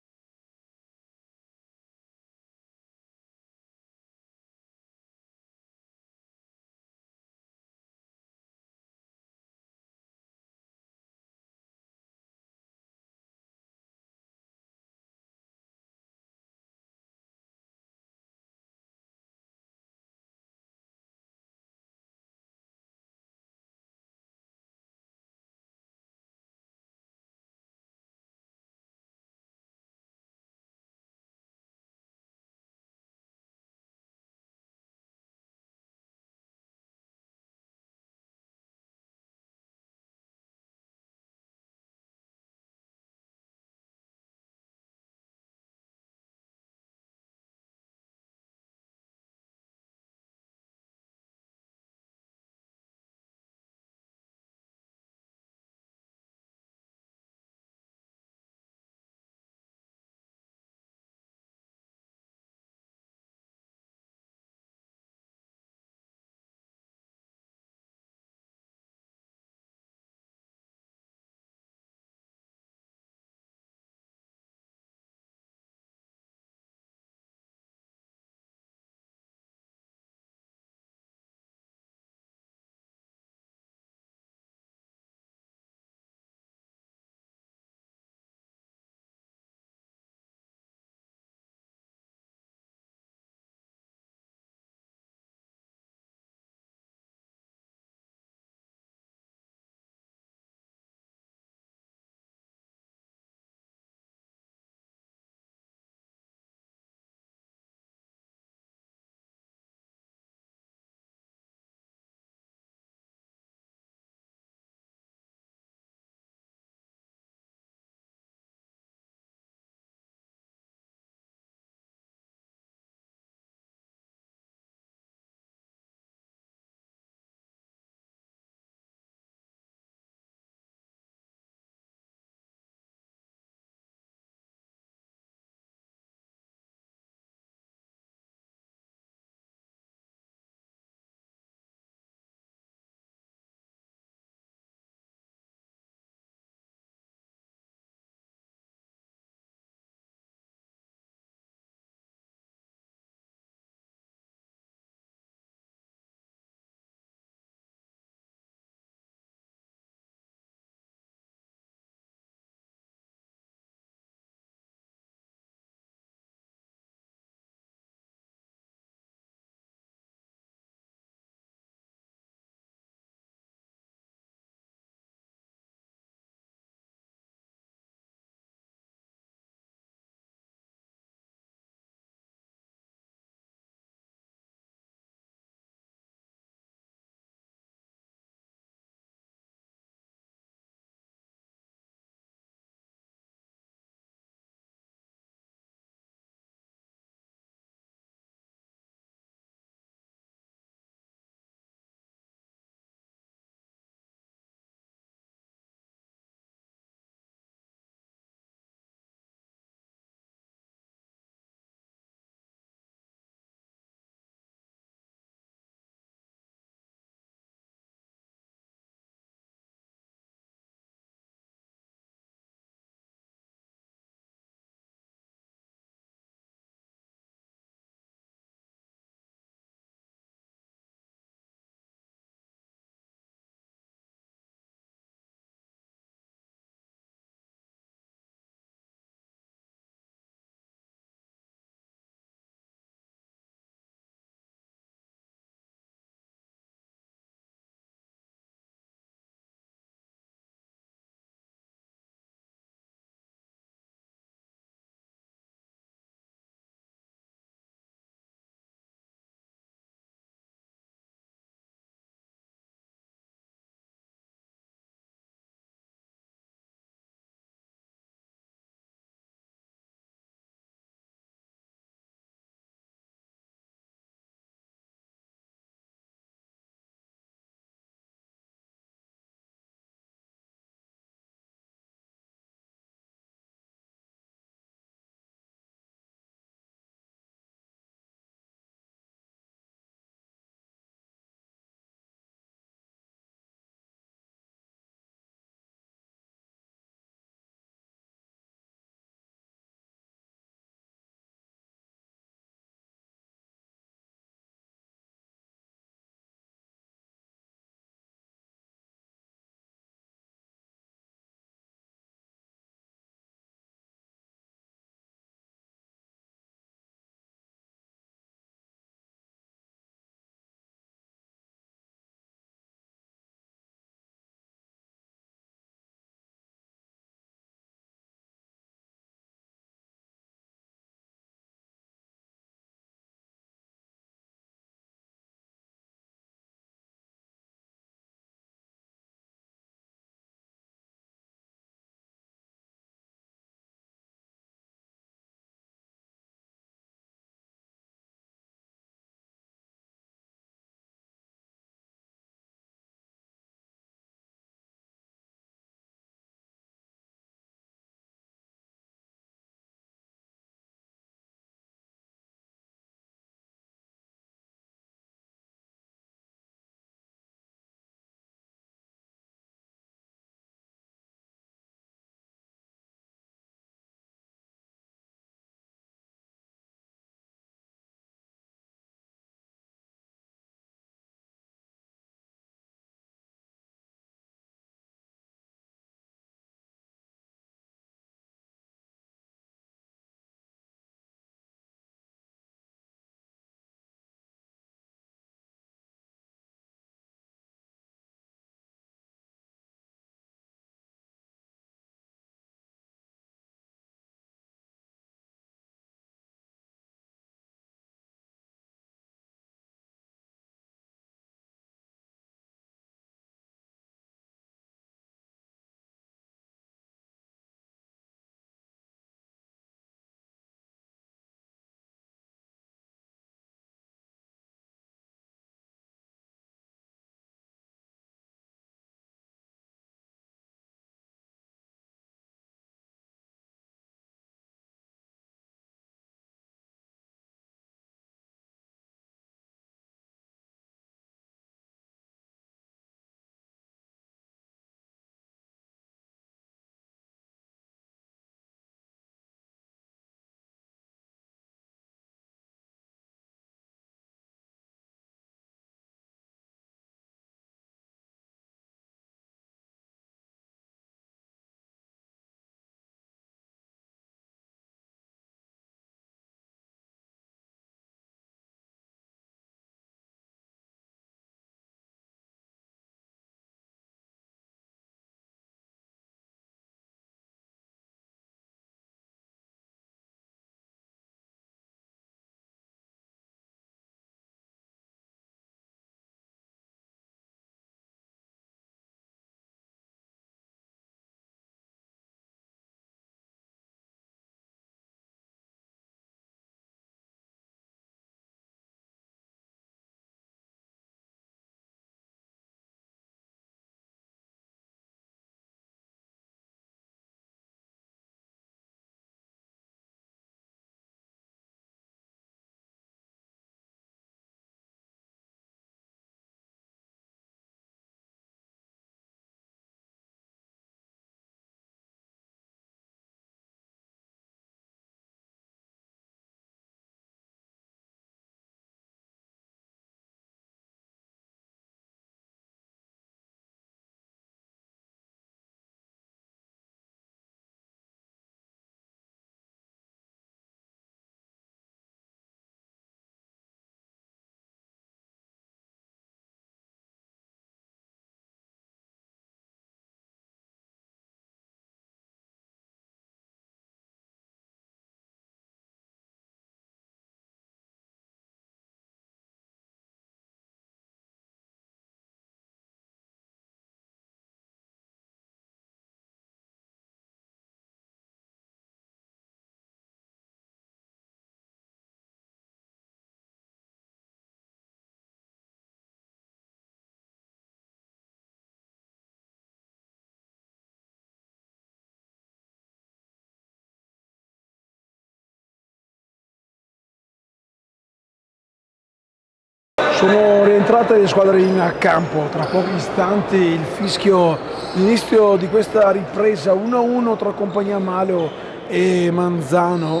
Sono rientrate le squadre in campo, tra pochi istanti il fischio, l'inizio di questa ripresa 1-1 tra Compagnia Malo e Manzano,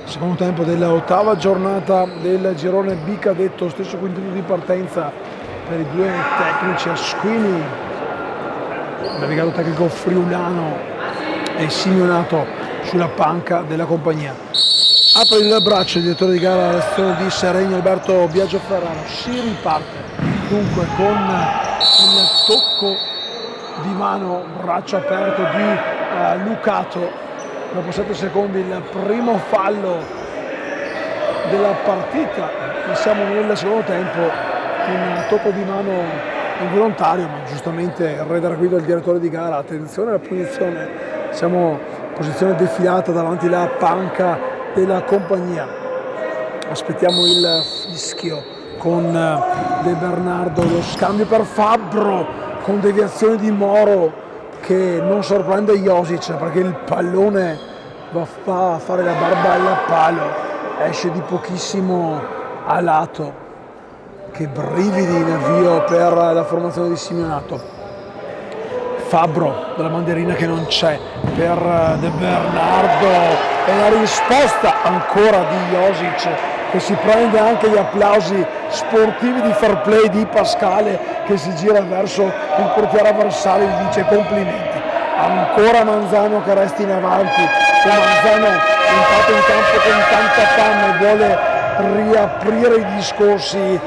secondo tempo dell'8ª giornata del girone B cadetto, stesso quintetto di partenza per i due tecnici Asquini, navigato tecnico friulano e Simeonato sulla panca della compagnia. Apre il braccio il direttore di gara alla sezione di Seregno, Alberto Biagio Ferraro. Si riparte dunque con il tocco di mano, braccio aperto di Lucato. Dopo 7 secondi il primo fallo della partita. Siamo nel secondo tempo, un tocco di mano involontario, ma giustamente redarguito il direttore di gara. Attenzione alla punizione, siamo in posizione defilata davanti alla panca della compagnia. Aspettiamo il fischio con De Bernardo, lo scambio per Fabbro con deviazione di Moro che non sorprende Josic perché il pallone va a fare la barba al palo, esce di pochissimo a lato. Che brividi in avvio per la formazione di Simeonato. Fabbro della bandierina che non c'è per De Bernardo e la risposta ancora di Josic che si prende anche gli applausi sportivi di fair play di Pascale che si gira verso il portiere avversario e gli dice complimenti. Ancora Manzano che resta in avanti, Manzano entrato in campo con tanta fame, vuole riaprire i discorsi,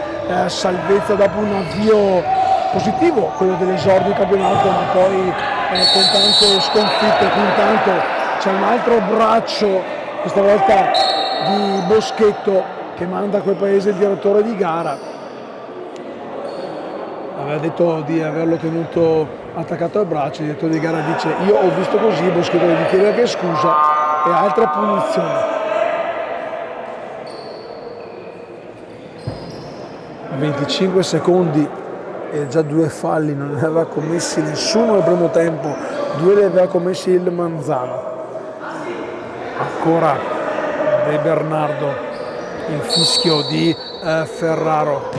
salvezza dopo un avvio positivo, quello dell'esordio di campionato, ma poi con tante sconfitte, con tanto c'è un altro braccio, questa volta di Boschetto, che manda a quel paese il direttore di gara. Aveva detto di averlo tenuto attaccato al braccio, il direttore di gara dice io ho visto così, Boschetto gli chiede anche scusa e altra punizione. 25 secondi e già 2 falli, non ne aveva commessi nessuno nel primo tempo, 2 li aveva commessi il Manzano. Ancora De Bernardo, il fischio di Ferraro.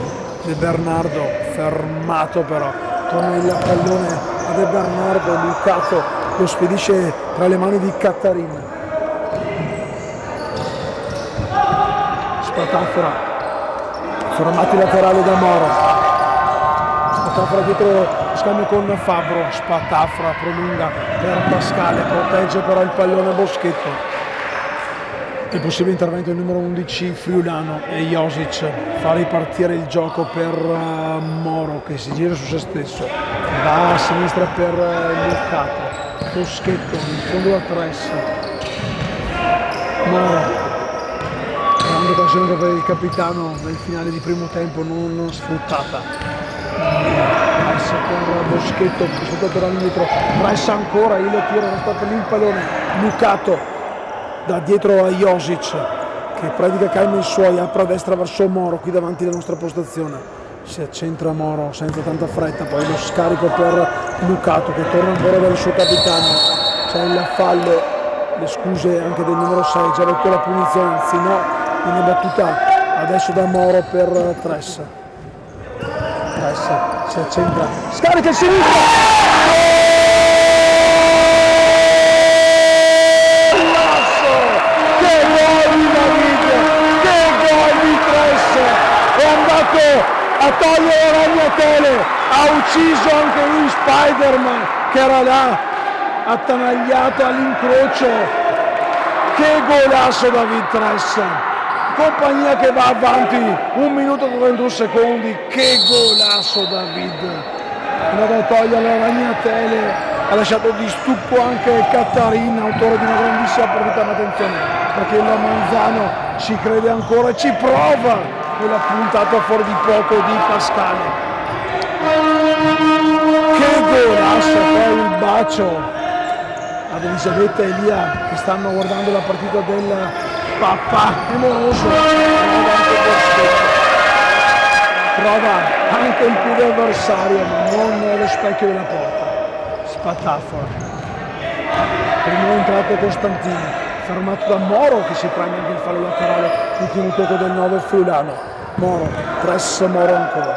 De Bernardo fermato però, torna il pallone a De Bernardo, Lucato lo spedisce tra le mani di Cattarin. Spatafora, fermati laterali da Moro. Spatafora dietro, scambio con Fabbro, Spatafora prolunga per Pascale, protegge però il pallone Boschetto. Il possibile intervento del numero 11 friulano e Josic fa ripartire il gioco per Moro che si gira su se stesso, va a sinistra per Lucato, Boschetto in fondo a Tressa, Moro, grande occasione per il capitano nel finale di primo tempo non sfruttata. Pressa per Boschetto, Boschetto torna indietro, pressa ancora, il tiro, resta per il pallone, Lucato da dietro a Josic che predica calma i suoi, apre a destra verso Moro qui davanti alla nostra postazione, si accentra Moro senza tanta fretta, poi lo scarico per Lucato che torna ancora dal suo capitano, c'è il fallo, le scuse anche del numero 6, già detto la punizione, anzi no, viene battuta adesso da Moro per Tressa. Tressa si accentra, scarica il sinistro! A togliere le ragnatele, ha ucciso anche lui Spider-Man che era là attanagliato all'incrocio. Che golasso David Tressa, compagnia che va avanti 1 minuto e 31 secondi, che golasso David, è andato a togliere le ragnatele, ha lasciato di stucco anche Cattarin, autore di una grandissima partita, ma attenzione perché il Manzano ci crede ancora e ci prova. Quella puntata fuori di poco di Pascale. Che golasso, poi il bacio ad Elisabetta e Elia che stanno guardando la partita del papà amoroso. Trova anche il piede avversario ma non lo specchio della porta. Spatafora. Prima è entrato Costantini, fermato da Moro che si prende anche il fallo laterale, ultimo tocco del 9 friulano. Moro, press Moro ancora.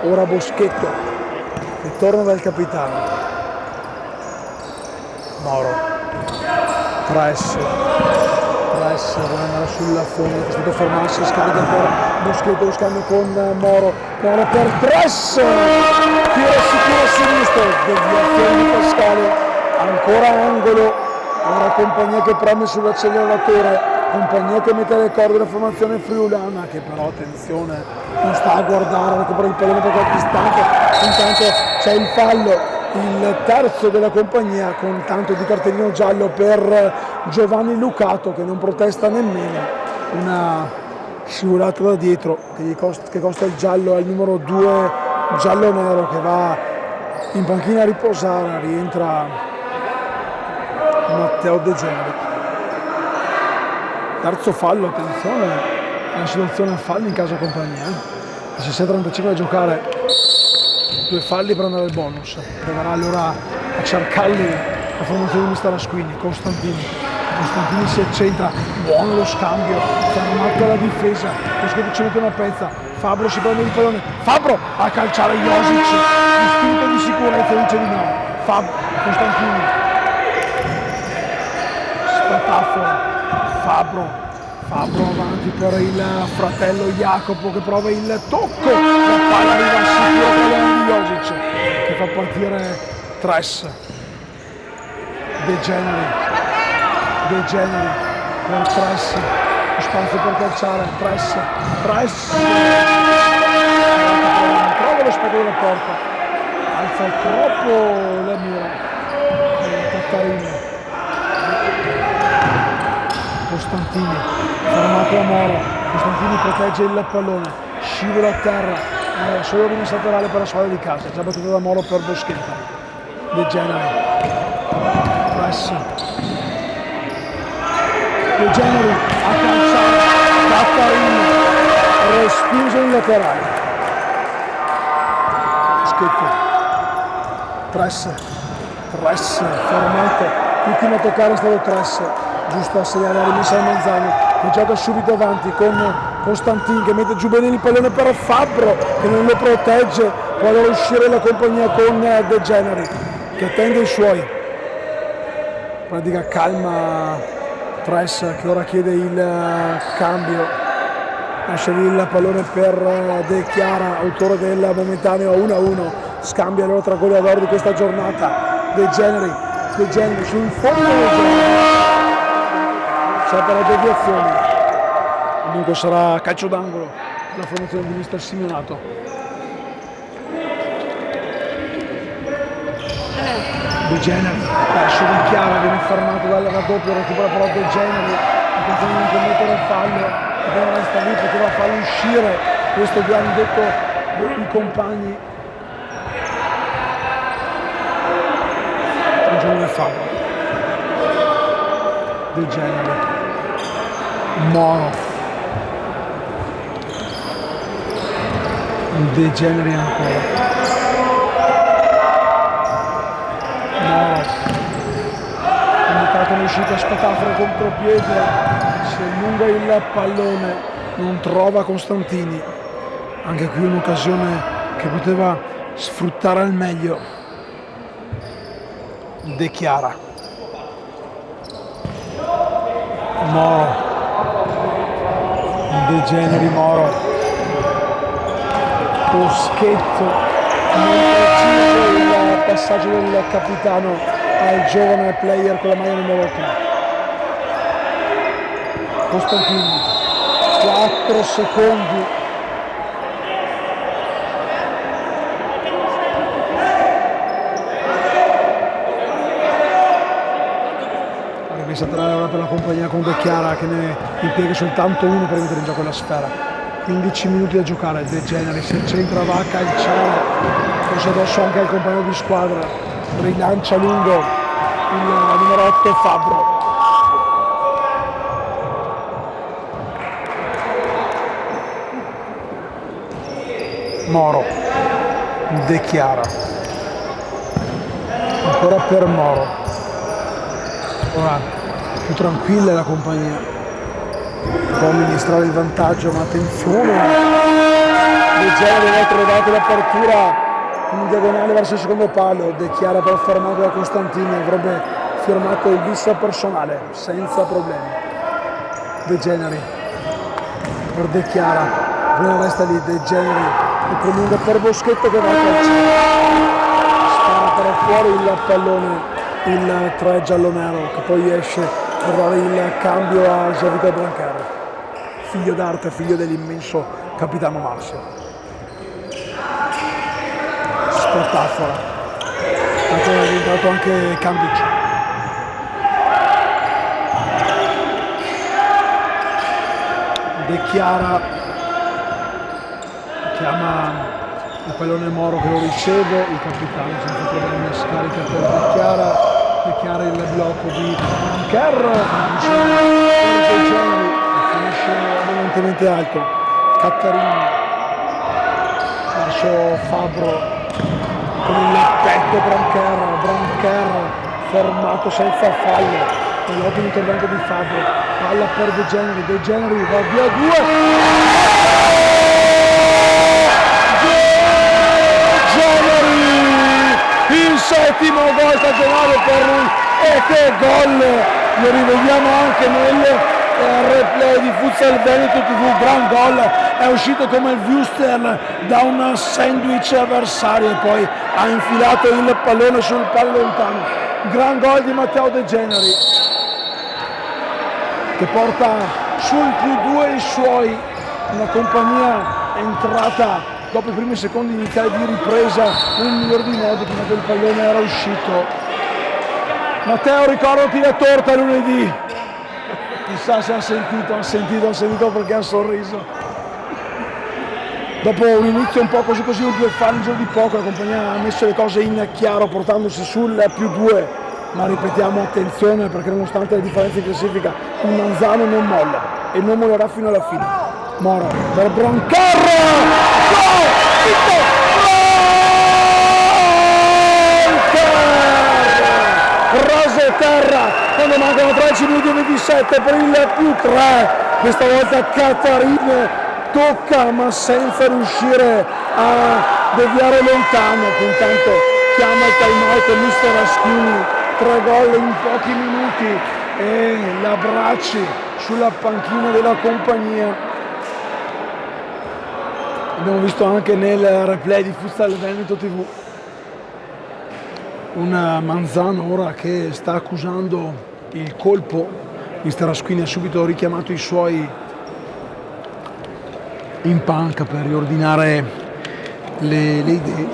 Ora Boschetto che torna dal capitano. Moro, press, vuole andare sulla fondo, è stato fermarsi, scarica ancora Boschetto, lo scambio con Moro per press, tiro sicuro a sinistro, deviazione di Pascale, ancora angolo, ora Compagnia che preme sull'acceleratore, Compagnia che mette le corde, la formazione friulana che però, attenzione, non sta a guardare, a recuperare il pallone per qualche istante, intanto c'è il fallo, il terzo della Compagnia con tanto di cartellino giallo per Giovanni Lucato che non protesta nemmeno, una scivolata da dietro che costa il giallo al numero 2 giallo-nero che va in panchina a riposare, rientra Matteo De Generi. Terzo fallo, attenzione, è una situazione a falli in caso Compagnia. 16:35 da giocare, 2 falli per andare al bonus. Proverà allora a cercarli la formazione di mister Asquini. Costantini si accentra, buono lo scambio, fermato dalla difesa, Boschetto ci mette una pezza, Fabbro si prende il pallone, Fabbro a calciare Josic, istinto di sicurezza dice di no, Costantini, spettacolo. Fabbro avanti per il fratello Jacopo che prova il tocco, la palla arriva sicuro per le mani di Josic che fa partire Tress. De Generi per Tress, spazio per calciare, Tress trova lo specchio della porta, alza troppo la mira Cattarino. Costantini, fermato da Moro, Costantini protegge il pallone, scivola a terra, solo rimessa laterale per la squadra di casa, già battuto da Moro per Boschetta. De Generi, press, De Generi a calciare, Cattarino, respinge in laterale. Boschetta, press, fermato, l'ultimo a toccare è stato Tress. Giusto a segnare la rimessa al Manzano che gioca subito avanti con Costantini che mette giù bene il pallone per Fabbro che non lo protegge, può allora uscire la Compagnia con De Generi che attende i suoi, pratica calma Tress che ora chiede il cambio, lascia lì il pallone per De Chiara, autore del momentaneo 1-1, scambia allora tra goleador di questa giornata. De Generi sul fondo del gioco, c'è per la deviazione, dunque sarà calcio d'angolo la formazione di mister Simeonato. De Generi, lascia di Chiara, viene fermato dal raddoppio, recupera però De Generi, attenzione a non commettere fallo, appena resta lì poteva farlo uscire, questo vi hanno detto i compagni. Attenzione del fallo. De Generi. Moro, De Generi ancora, Moro, indicato l'uscita, spettacolo contropiede, si allunga il pallone, non trova Costantini, anche qui un'occasione che poteva sfruttare al meglio De Chiara. Moro, De Generi, Moro, Boschetto, non preciso il passaggio del capitano al giovane player con la maglia numero 3. Costantini, 4 secondi. Laterale ora per la Compagnia con De Chiara che ne impiega soltanto uno per mettere in gioco la sfera. 15 minuti da giocare, De Generi si accentra, va a calciare, forse addosso anche al compagno di squadra, rilancia lungo il numero 8 Fabbro. Moro, De Chiara, ancora per Moro, ora più tranquilla la Compagnia, può amministrare il vantaggio, ma attenzione, De Generi ha trovato l'apertura in diagonale verso il secondo palo. De Chiara per fermato da Costantini, avrebbe firmato il bis personale senza problemi. De Generi per De Chiara, poi resta lì De Generi e prolunga per Boschetto che va a calciare, spara però fuori il pallone, il 3 giallo-nero che poi esce per dare il cambio a Gianvito Brancher, figlio d'arte, figlio dell'immenso capitano Marzio. Sportafola, tanto è entrato anche Cambic. De Chiara chiama il pallone Moro che lo riceve, il capitano senza problemi scarica per De Chiara il blocco di Brancher, finisce abbondantemente alto, Cattarini verso Fabbro con il petto Brancher fermato senza fallo, nell'ottimo intervento di Fabbro, palla per De Generi va via 2, il settimo gol stagionale per lui, e che gol, lo rivediamo anche nel replay di Futsal Veneto TV, gran gol, è uscito come il Wüster da un sandwich avversario e poi ha infilato il pallone sul palo lontano, gran gol di Matteo De Generi che porta sul +2 i suoi, una compagnia entrata dopo i primi secondi iniziali di ripresa nel miglior dei modi, prima che il pallone era uscito. Matteo, ricordati la torta lunedì, chissà se ha sentito perché ha sorriso. Dopo un inizio un po' così, un un giro di poco, la compagnia ha messo le cose in chiaro portandosi sul +2, ma ripetiamo attenzione perché nonostante le differenze in classifica il Manzano non molla e non mollerà fino alla fine. Moro per Brancher, rase terra quando mancano 13 minuti e 27 per il +3, questa volta Cattarini tocca ma senza riuscire a deviare lontano, intanto chiama il time out mister Aschini, 3 gol in pochi minuti e l'abbracci sulla panchina della compagnia. Abbiamo visto anche nel replay di Futsal Veneto TV un Manzano ora che sta accusando il colpo. Mister Aschini ha subito richiamato i suoi in panca per riordinare le idee.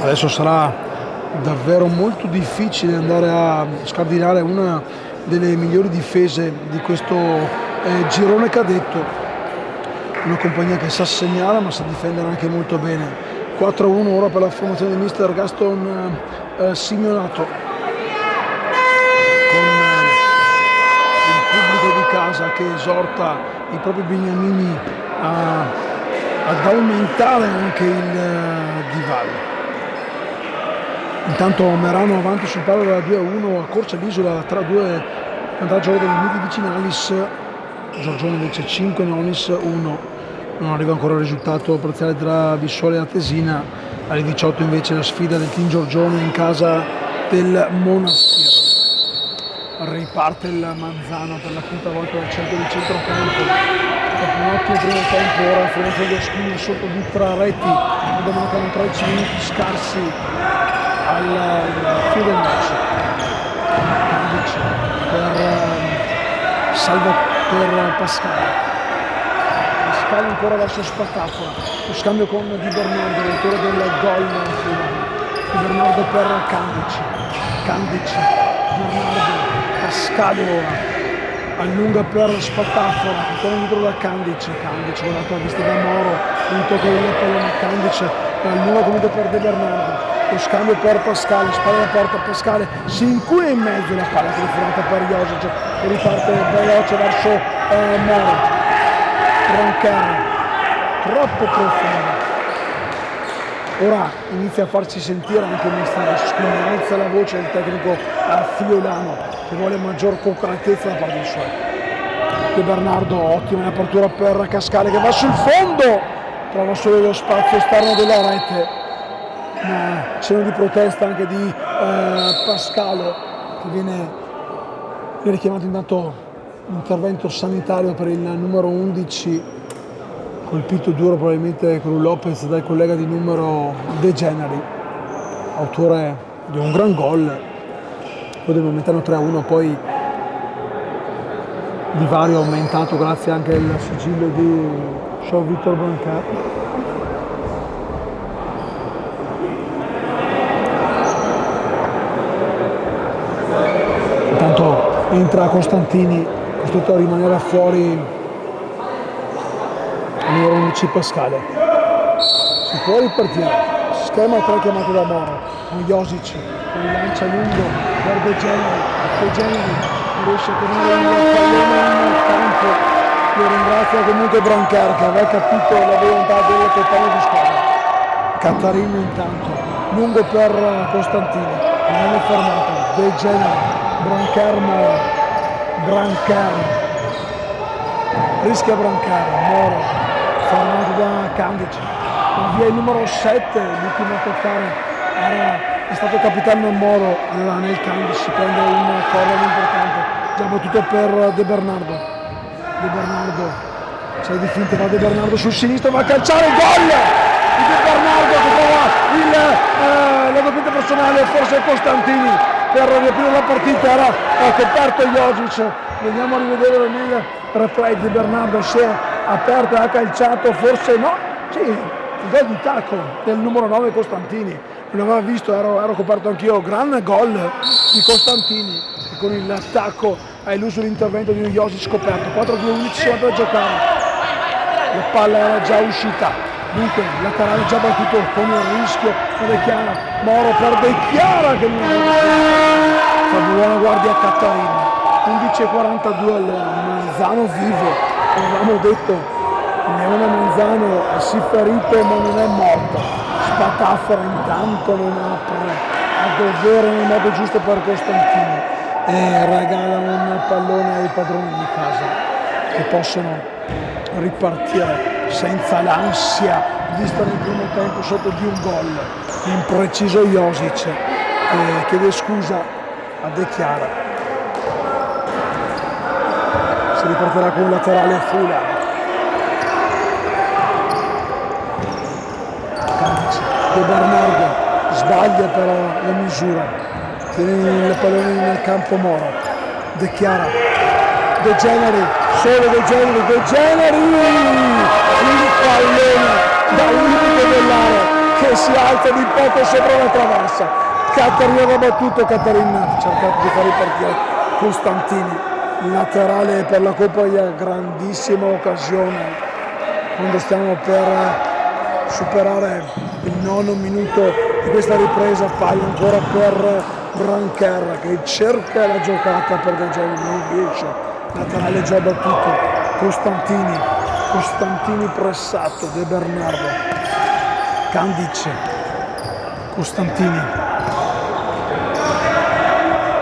Adesso sarà davvero molto difficile andare a scardinare una delle migliori difese di questo girone cadetto. Una compagnia che sa segnare ma sa difendere anche molto bene. 4-1 ora per la formazione di mister Gaston Simeonato, con il pubblico di casa che esorta i propri beniamini ad aumentare anche il divario. Intanto Merano avanti sul palo della 2-1 a Corcia d'Isola, 3-2 vantaggio dei Midi Vicinalis, Giorgione invece 5, Nonis 1. Non arriva ancora il risultato parziale tra Vissuole e Atesina. Alle 18 invece la sfida del team Giorgione in casa del Monastero. Riparte il Manzano per la quinta volta dal centro di centrocampo. Dopo un ottimo primo tempo ora Fiorenzo di Aschini sotto di 3 reti quando mancano 13 minuti scarsi al fine del match. Per Pascale ancora verso Spatafola, lo scambio con Di Bernardo, l'autore del gol Di Bernardo per Candic, Bernardo, Pascale ora allunga per Spatafola, ancora indietro da Candic, guardate la vista da Moro, il tocco del pallone a Candic, allunga comunque per De Bernardo, lo scambio per Pascale, spalla alla porta, Pascale si incula in mezzo, la palla telefonata per Josic che riparte veloce verso Moro. Brancher, troppo profondo. Ora inizia a farsi sentire anche il mister Aschini, alza la voce del tecnico friulano che vuole maggior concretezza da parte dei suoi. De Bernardo, ottima in apertura per Cascale che va sul fondo, trova solo lo spazio esterno della rete, ma c'è una di protesta anche di Pascalo che viene richiamato. Intanto intervento sanitario per il numero 11, colpito duro probabilmente con Lopez dal collega di numero De Generi, autore di un gran gol, poi del momentaneo 3-1, poi divario aumentato grazie anche al sigillo di Jean-Victor Blanquer. Intanto entra Costantini, costretto a rimanere fuori il numero 11 Pascale. Si può ripartire, schema 3 chiamato da Moro, con Josic, che rilancia lungo per De Generi riesce a tenere il pallone in campo. Lo ringrazia comunque Brancar che aveva capito la volontà del compagno di squadra. Cattarino intanto, lungo per Costantini, non è fermato, De Generi, Brancar Moro, Brancar, rischia Brancar, Moro, fermato da Kandic, via il numero 7, l'ultimo a toccare è stato capitano Moro, allora nel Kandic si prende un corner importante, già battuto per De Bernardo, c'è di finta, va De Bernardo sul sinistro, va a calciare, gol di De Bernardo che trova la doppietta personale, forse Costantini per riaprire la partita, era coperto Josic, veniamo a rivedere nel replay. De Bernardo si è aperto e ha calciato, forse no, sì, il gol di tacco del numero 9 Costantini, non aveva visto, ero coperto anch'io, gran gol di Costantini che con il tacco ha illuso l'intervento di un Josic scoperto. 4-2-11 secondi da giocare, la palla era già uscita, dunque laterale già battuto con il rischio da De Chiara, Moro per De Chiara che non fa buona guardia a Cattarino. 11:42 allora, Manzano vivo, avevamo detto Leone Manzano è sì ferito ma non è morto. Spatafora intanto non apre a dovere nel modo giusto per Costantini e regala un pallone ai padroni di casa che possono ripartire senza l'ansia vista nel primo tempo sotto di un gol. Impreciso Josic che chiede scusa a De Chiara. Si ripartirà con un laterale Fula. De Bernardo sbaglia però la misura, tiene il pallone in campo Moro, De Chiara, De Generi, solo De Generi, il pallone dal limite dell'area che si alza di poco sopra la traversa. Cattarino aveva battuto, Cattarino ha cercato di far ripartire Costantini, laterale per la Coppa, grandissima occasione quando stiamo per superare il 9° minuto di questa ripresa. Palla ancora per Brancher che cerca la giocata per De Generi, non riesce, laterale già battuto, Costantini pressato, De Bernardo, Kandic, Costantini,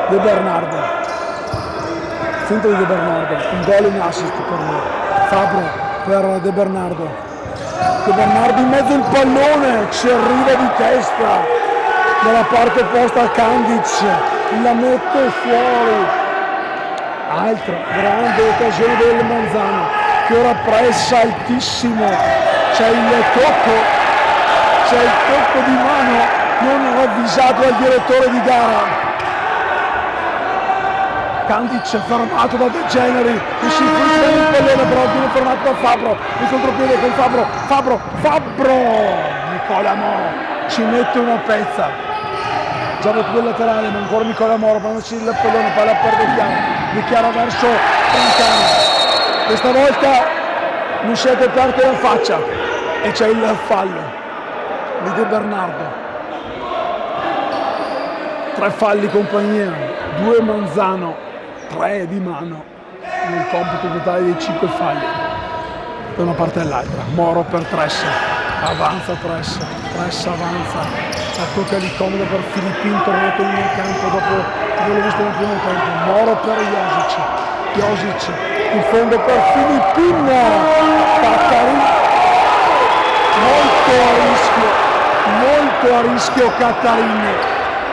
De Bernardo, finta di De Bernardo, un gol in assist per lui, Fabro per De Bernardo in mezzo il pallone, ci arriva di testa dalla parte opposta a Kandic, la mette fuori. Altra grande occasione del Manzano che ora pressa altissimo, c'è il tocco di mano non ravvisato dal direttore di gara. Kandic fermato da De Generi che si infiltra il pallone, però viene fermato da Fabro, il contropiede con Fabro, Nicola Moro ci mette una pezza, già battuto il laterale ma ancora Nicola Moro, prendersi il pallone, palla per De Chiara verso Francano, questa volta non si è coperto la faccia e c'è il fallo di De Bernardo. 3 falli compagnia, 2 Manzano, 3 di mano nel compito totale dei 5 falli da una parte all'altra. Moro per Tressa, avanza Tressa avanza, la tocca di comodo per Filippin, tornato in campo dopo averlo visto nel primo tempo. Moro per Josic, in fondo per Filippin, Cattarin, molto a rischio Cattarin,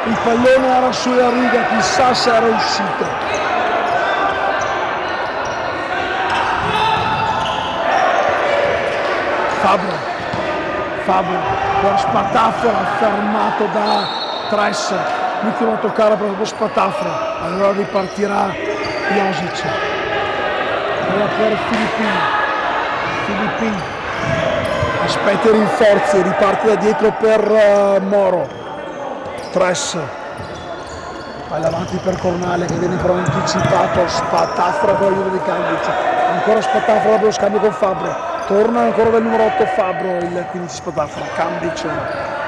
il pallone era sulla riga, chissà se era uscito. Fabro per Spatafora, fermato da Tress, l'ultimo a toccare proprio Spatafora, allora ripartirà Josic, allora per Filippin, aspetta i rinforzi, riparte da dietro per Moro, Tress, palla avanti per Cornale che viene però anticipato, Spatafora con l'aiuto di Kandic, ancora Spatafora per lo scambio con Fabro. Torna ancora dal numero 8 Fabro, il 15 Spatafora, Kandic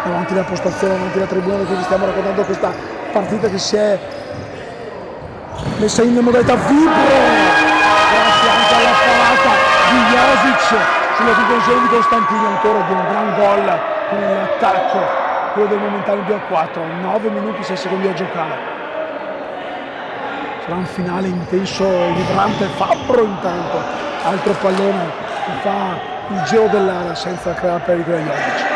davanti alla postazione, davanti alla tribuna da cui vi stiamo raccontando questa partita che si è messa in modalità vibro, grazie anche alla parata di Josic sulla conclusione di Costantini, autore di un gran gol con l'attacco, quello del momentaneo 2-4, 9 minuti 6 secondi a giocare. Sarà un finale intenso e vibrante. Fabro intanto, altro pallone che fa il giro dell'area senza creare pericolo agli Josic.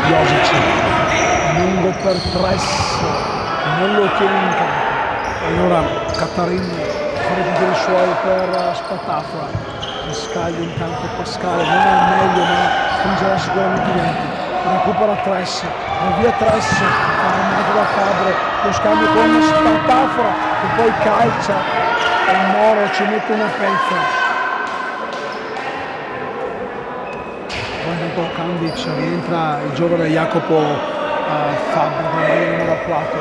Josic lungo per Tress, non lo tiene in campo, allora Cattarin fa i suoi per Spatafora, Pascal intanto, Pascal non è il meglio ma stringerà sicuramente i denti, recupera Tress, via Tress, fermato da Fabro, lo scambio con Spatafora che poi calcia e Moro ci mette una pezza. Poi Kandic rientra il giovane Jacopo Fabro, numero 4,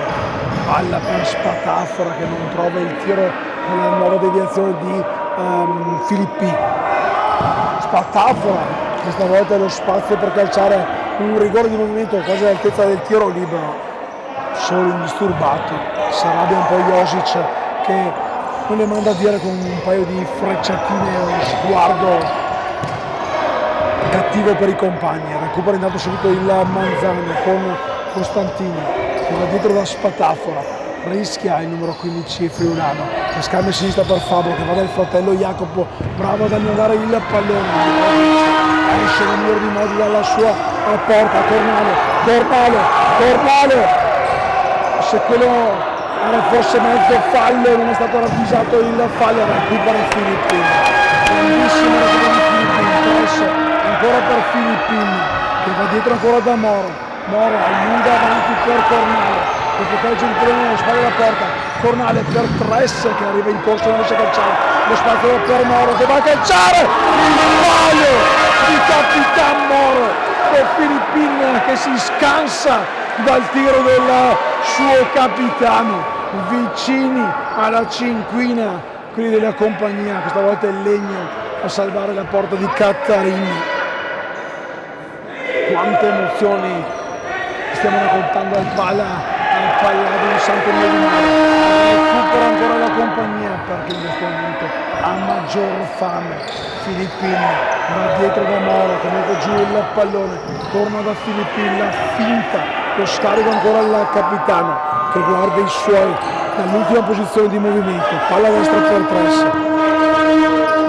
palla per Spatafora che non trova il tiro nella nuova deviazione di Filippi. Spatafora, questa volta è lo spazio per calciare un rigore di movimento quasi all'altezza del tiro libero, solo indisturbato. Si arrabbia un po' Josic che non le manda a dire con un paio di frecciatine e uno sguardo cattivo per i compagni. Recupera intanto subito il Manzano con Costantini che va dietro da Spatafora, rischia il numero 15 friulano che scambia a sinistra per Fabro che va dal fratello Jacopo, bravo ad annodare il pallone, esce nel miglior di modi dalla sua porta. Cornale, se quello era forse mezzo fallo, non è stato ravvisato il fallo, recupera Filippin, grandissimo recupero di Filippin, ancora per Filippin che va dietro ancora da Moro allunga avanti per Cornale che protegge il pallone alle spalle della porta, Cornale per Tress che arriva in corso e non riesce a calciare, lo spazio per Moro che va a calciare il fallo di Capitan Moro per Filippin che si scansa dal tiro del suo capitano, vicini alla cinquina quelli della compagnia, questa volta è il Legno a salvare la porta di Cattarin. Quante emozioni stiamo raccontando al Palladio di Sant'Emilio di Mare, recupera ancora la compagnia perché in questo momento ha maggior fame. Filippin va dietro da Moro che mette giù il pallone, torna da Filippin, la finta, lo scarico ancora al capitano che guarda i suoi dall'ultima posizione di movimento, palla destra per Tress,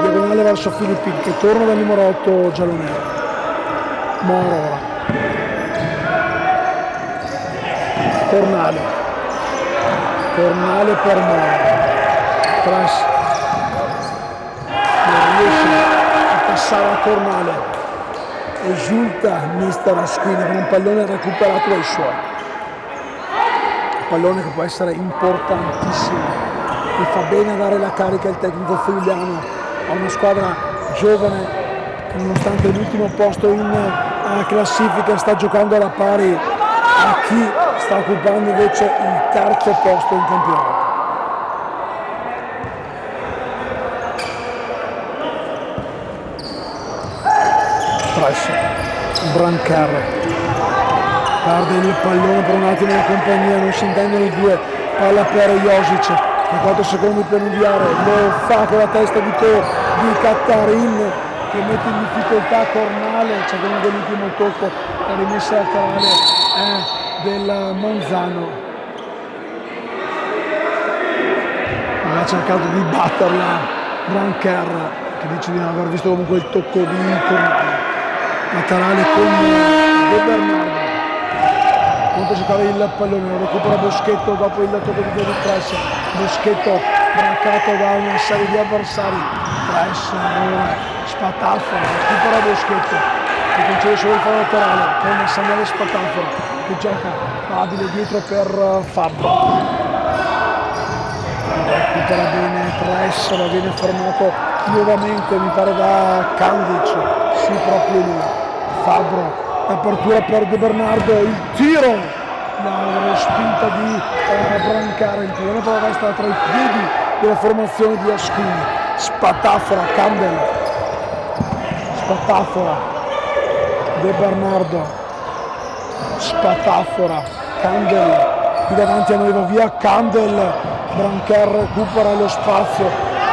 diagonale verso Filippin che torna dal numero 8 giallonero. Moro ora, Cornale per Moro, Tress non riesce a passare a Cornale, esulta mister Asquini con un pallone recuperato dai suoi, un pallone che può essere importantissimo e fa bene a dare la carica al tecnico friulano a una squadra giovane che nonostante l'ultimo posto in classifica sta giocando alla pari a chi sta occupando invece il terzo posto in campionato. Tress, Brancar perde il pallone per un attimo in compagnia, non si intendono i due, palla per Josic, 4 secondi per inviare, lo fa con la testa di Cattarin che mette in difficoltà Cornale, c'è comunque l'ultimo tocco la rimessa laterale del Manzano. Ha cercato di batterla Brancher, che dice di non aver visto comunque il tocco di Cornale. Laterale con De Bernardo. Pronto a giocare il pallone, lo recupera Boschetto dopo il tocco di David Press. Boschetto braccato da una serie di avversari. Press, Spatafora, recupera Boschetto, che concede solo il fallo laterale con Samuele Spatafora, che gioca abile dietro per Fabro. Recupera bene Press, ma viene fermato nuovamente, mi pare da Kandic, sì proprio lui. Fabro, apertura per De Bernardo, il tiro, la spinta di Brancare, il pallone per la destra tra i piedi della formazione di Ascuni. Spatafora, Campbell, Spatafora, De Bernardo, Spatafora, Campbell, qui davanti a noi va via Campbell. Brancher recupera lo spazio,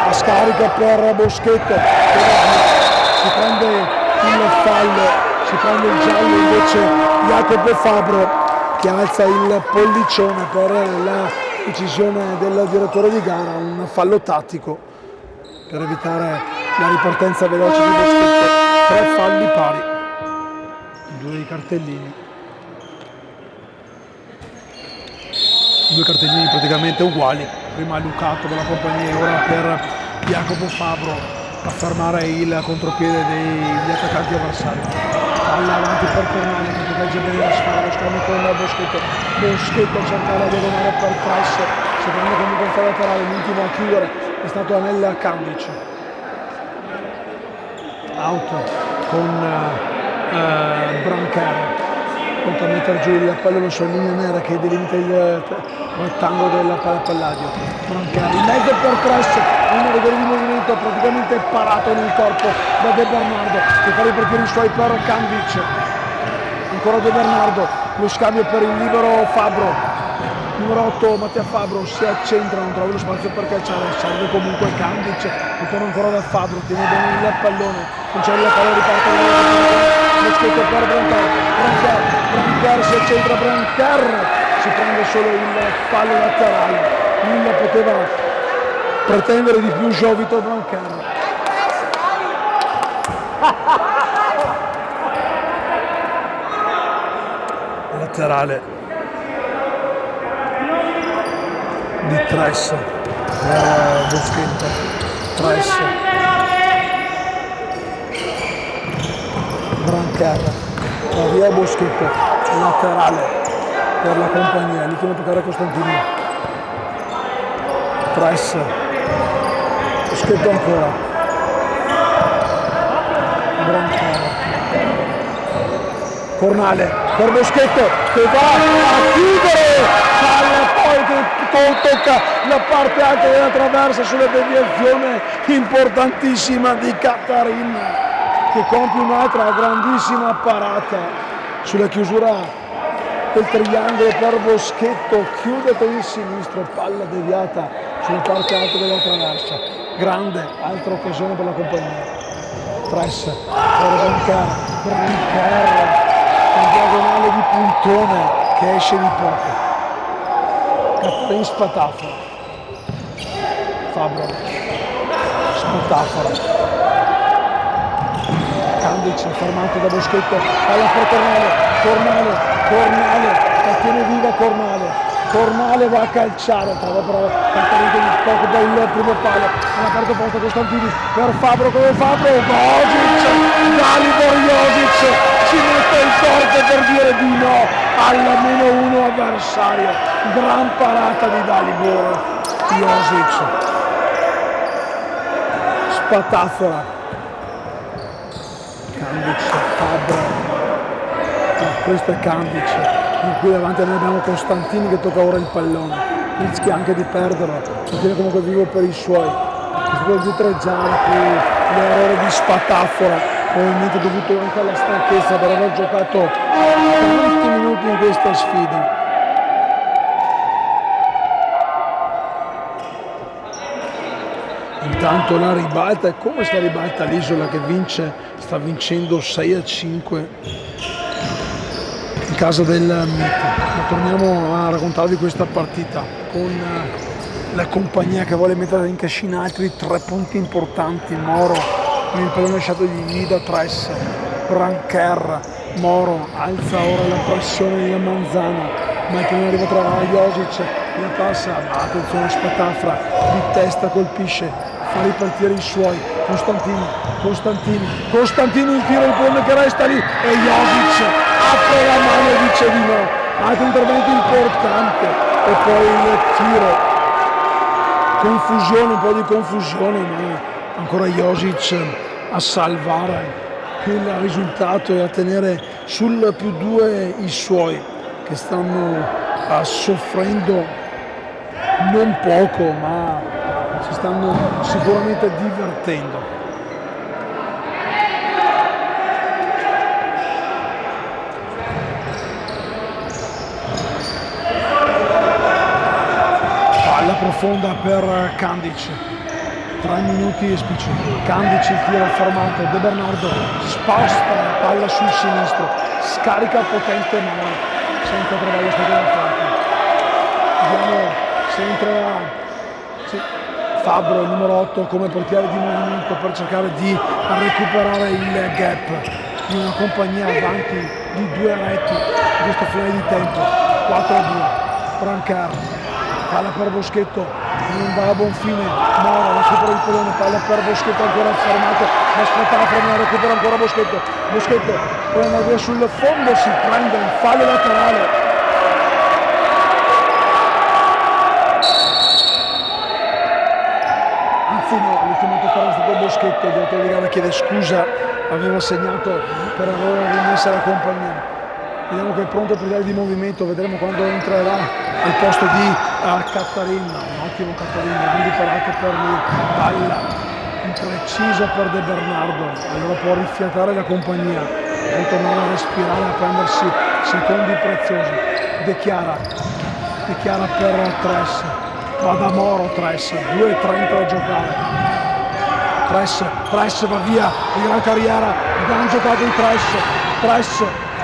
a scarica per Boschetto, si prende il fallo, si prende il giallo invece Jacopo Fabro, che alza il pollicione per la decisione del direttore di gara, un fallo tattico per evitare la ripartenza veloce di Boschetto. 3 falli pari, 2 cartellini. 2 cartellini praticamente uguali, prima Lucato della compagnia, ora per Jacopo Fabro a fermare il contropiede degli attaccanti avversari. Palla avanti per Cornale che protegge bene la sfera, lo scambio con Boschetto. Boschetto cerca la diagonale per Press, si prende comunque un fallo laterale, l'ultimo a chiudere è stato Anel Kandic. Out con Brancher. Pronto a mettere giù il pallone sulla linea nera che delimita il rettangolo del Palladio. Brancher in mezzo per Press, un rigore di movimento praticamente parato nel corpo da De Bernardo, che fa ripartire i suoi per Kandic. Ancora De Bernardo, lo scambio per il libero Fabro. Numero 8 Mattia Fabro si accentra, non trova lo spazio per calciare, serve comunque Kandic, ritorna ancora da Fabro, tiene bene il pallone, concede la palla, riparte lo scritto per Brancher, si accentra Brancher, si prende solo il fallo laterale, nulla poteva pretendere di più Jovito Brancher. Laterale di Tress, Boschetto, Tress, Brancher, va via Boschetto, laterale per la compagnia, l'ultimo a toccare Costantino, Tress, Boschetto ancora, Brancher, Cornale per Boschetto che va a chiudere, poi che tocca la parte alta della traversa sulla deviazione importantissima di Cattarin, che compie un'altra grandissima parata sulla chiusura del triangolo per Boschetto, chiude per il sinistro, palla deviata sulla parte alta della traversa, grande altra occasione per la compagnia. Press per Brancher, un diagonale di puntone che esce di poco. Cattarin Spatafora, Fabro, Spatafora, Kandic fermato da Boschetto, palla per Cornale, la tiene viva Cornale va a calciare, trova però Cattarin poco dal primo palo, all'aperto posto Costantini per Fabro, come Fabro, Josic, Dalibor Josic si mette il forte per dire di no al -1 avversario, gran parata di Dalibor Josic. Spatafora, Kandic, Fabro, questo è Kandic, in cui davanti a noi abbiamo Costantini che tocca ora il pallone, rischia anche di perderlo, lo tiene comunque vivo per i suoi, si può dietreggiare più l'errore di Spatafora, probabilmente dovuto anche alla stanchezza per aver giocato tanti minuti in questa sfida. Intanto la ribalta, e come sta ribalta l'Isola che vince, sta vincendo 6-5. casa del MIT. Ma torniamo a raccontarvi questa partita con la compagnia che vuole mettere in cascina altri 3 punti importanti. Moro con il pallone lasciato di Vida Tres, Brancher, Moro alza ora la pressione di Manzano, ma il pallone arriva tra Josic, la passa, attenzione Spatafra, di testa colpisce, fa ripartire i suoi, Costantini, il tiro, il pallone che resta lì e Josic apre la mano e dice di no, altro intervento importante e poi il tiro, confusione, un po' di confusione, ma ancora Josic a salvare il risultato e a tenere sul +2 i suoi che stanno soffrendo non poco, ma si stanno sicuramente divertendo. Palla profonda per Kandic, 3 minuti e spicci. Kandic, il tiro fermato, De Bernardo sposta la palla sul sinistro, scarica potente Moro, senza trovare lo stato da parte. Vediamo se entrerà Fabbro, il numero 8, come portiere di movimento per cercare di recuperare il gap di una compagnia avanti di 2 reti in questo finale di tempo. 4-2, Brancar, palla per Boschetto, non va a buon fine, Moro recupera il pallone, palla per Boschetto ancora fermato, ma Spatafra recupera ancora Boschetto, prende via sul fondo, si prende il fallo laterale. Anzi no, l'ultimo toccare è stato Boschetto, il direttore di gara chiede scusa, aveva segnato per errore rimessa la compagnia. Vediamo che è pronto per dare di movimento, vedremo quando entrerà al posto di Cattarin, un ottimo Cattarin, grandi parate per lui, palla imprecisa per De Bernardo, allora può rifiatare la compagnia, può tornare a respirare, a prendersi secondi preziosi. De Chiara per Tres, va da Moro Tres, 2:30 da giocare, Tres va via, di gran carriera, gran giocata di Tres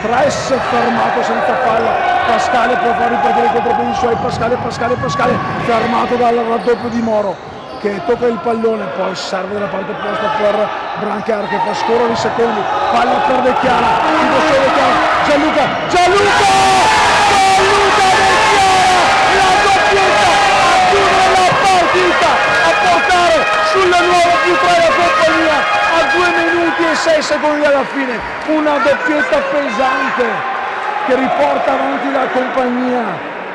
fermato senza palla, Pascale può far ripartire i contropiedi suoi, Pascale fermato dal raddoppio di Moro che tocca il pallone, poi serve dalla parte opposta per Brancar che fa scorrere i secondi, palla per De Chiara, Gianluca De Chiara, la doppietta a chiudere la partita, a portare sulla nuova +3 la compagnia a 2 minuti e 6 secondi alla fine, una doppietta pesante che riporta avanti la compagnia.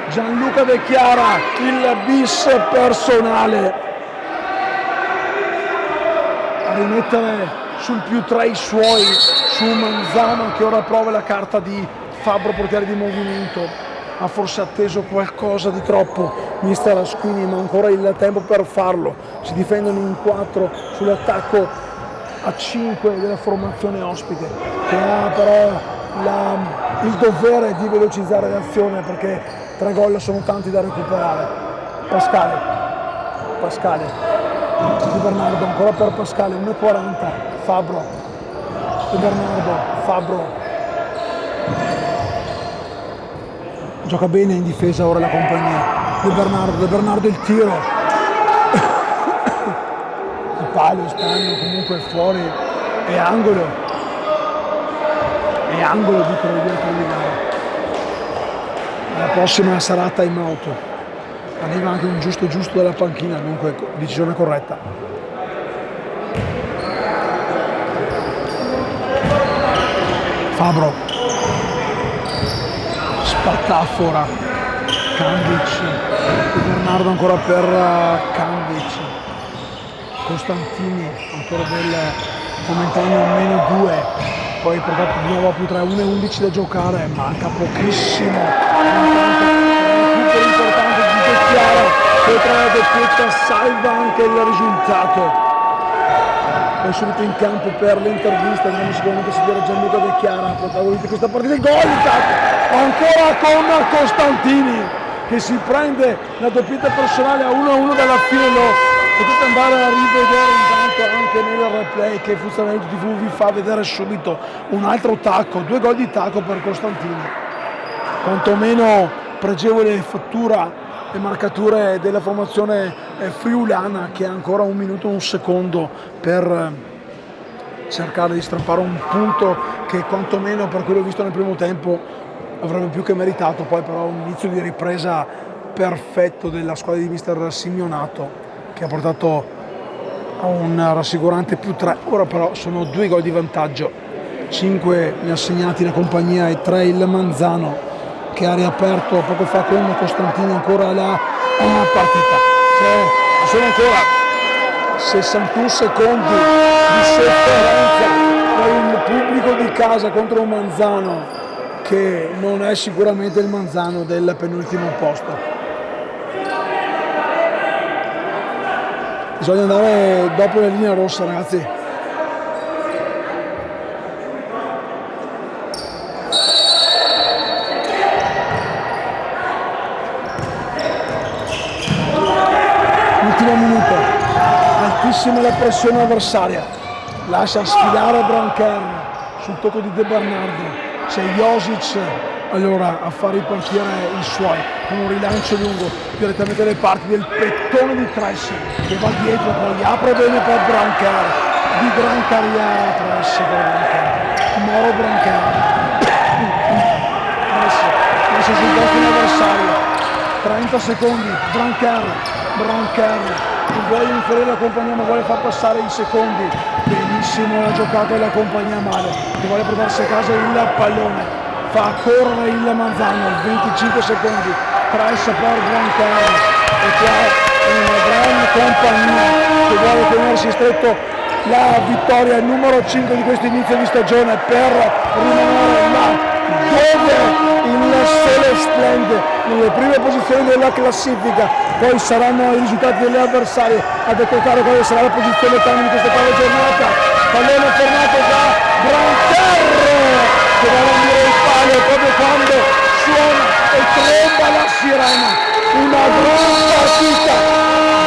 Gianluca De Chiara, il bis personale, a rimettere sul +3 i suoi su Manzano che ora prova la carta di Fabbro, portiere di movimento. Ha forse atteso qualcosa di troppo mister Asquini, ma ancora il tempo per farlo. Si difendono in 4 sull'attacco a 5 della formazione ospite, che ha però il dovere di velocizzare l'azione perché 3 gol sono tanti da recuperare. Pascale, Di Bernardo ancora per Pascale, 1:40, Fabbro, Di Bernardo, Fabbro. Gioca bene in difesa ora la compagnia. De Bernardo il tiro. Il palo stanno comunque fuori. È angolo dicono i direttori di gara. La prossima sarà time out. Arriva anche un giusto dalla panchina, dunque decisione corretta. Fabbro, Spatafora, Kandic, Bernardo ancora per Kandic, Costantini ancora del momentaneo -2, poi portato di nuovo a +3, 1:11 da giocare, manca pochissimo, super importante di De Chiara, che tra la doppietta salva anche il risultato. Poi subito in campo per l'intervista, andiamo sicuramente a seguire Gianluca De Chiara, protagonista di questa partita, il gol ancora con Costantini che si prende la doppietta personale a 1-1 dalla fine. Potete andare a rivedere intanto anche nel replay che Funzionamento TV vi fa vedere subito un altro tacco, 2 gol di tacco per Costantini. quantomeno pregevole fattura e marcature della formazione friulana, che ha ancora 1 minuto e 1 secondo per cercare di strappare un punto che quantomeno per quello visto nel primo tempo avrebbe più che meritato. Poi però un inizio di ripresa perfetto della squadra di mister Simionato, che ha portato a un rassicurante +3. Ora però sono 2 gol di vantaggio, 5 ne ha segnati la compagnia e 3 il Manzano, che ha riaperto poco fa con Costantini ancora la partita. Ci sono ancora 61 secondi di sofferenza per il pubblico di casa contro un Manzano che non è sicuramente il Manzano del penultimo posto. Bisogna andare dopo la linea rossa, ragazzi. Ultimo minuto, altissima la pressione avversaria, lascia sfilare Brancher sul tocco di De Bernardo, c'è Josic allora a far ripartire i suoi con un rilancio lungo direttamente dalle parti del pettone di Tress, che va dietro, poi apre bene per Brancher, di gran carriera Tress per Brancher, Moro Brancher, Tress sul prossimo avversario, 30 secondi, Brancher non vuole inferire la compagnia ma vuole far passare i secondi, benissimo la giocata della compagnia male, che vuole portarsi a casa il pallone, fa correre il Manzano, 25 secondi, Tress per Brancher, e qua una gran compagnia che vuole tenersi stretto la vittoria numero 5 di questo inizio di stagione per rimanere là dove il sole splende, nelle prime posizioni della classifica. Poi saranno i risultati delle avversarie a decretare quale sarà la posizione termine di questa prima giornata. Pallone fermato da Brancher, che va a rendere il palo proprio quando suona e tromba la sirena. Una gran partita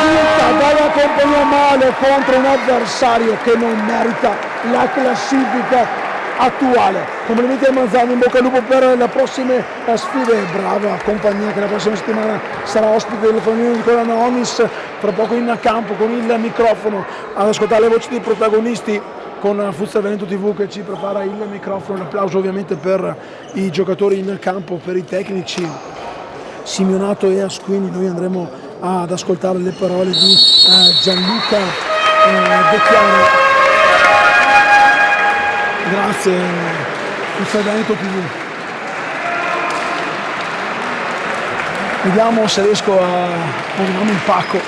vinta dalla compagnia male contro un avversario che non merita la classifica attuale. Complimenti a Manzano, in bocca al lupo per le prossime sfide. Brava compagnia che la prossima settimana sarà ospite del Flaminio di Nicola Naomis, tra poco in campo con il microfono ad ascoltare le voci dei protagonisti con Futsal Veneto TV che ci prepara il microfono. L'applauso ovviamente per i giocatori in campo, per i tecnici Simionato e Asquini. Noi andremo ad ascoltare le parole di Gianluca De Chiaro. Grazie, Futsal Veneto TV. Vediamo se riesco a posizionare il pacco.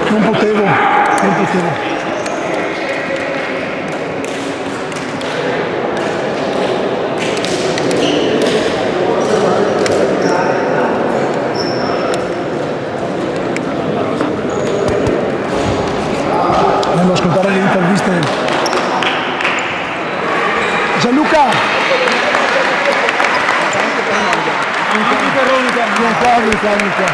Non potevo. Andiamo ad ascoltare le interviste. Gianluca! Vieni qua.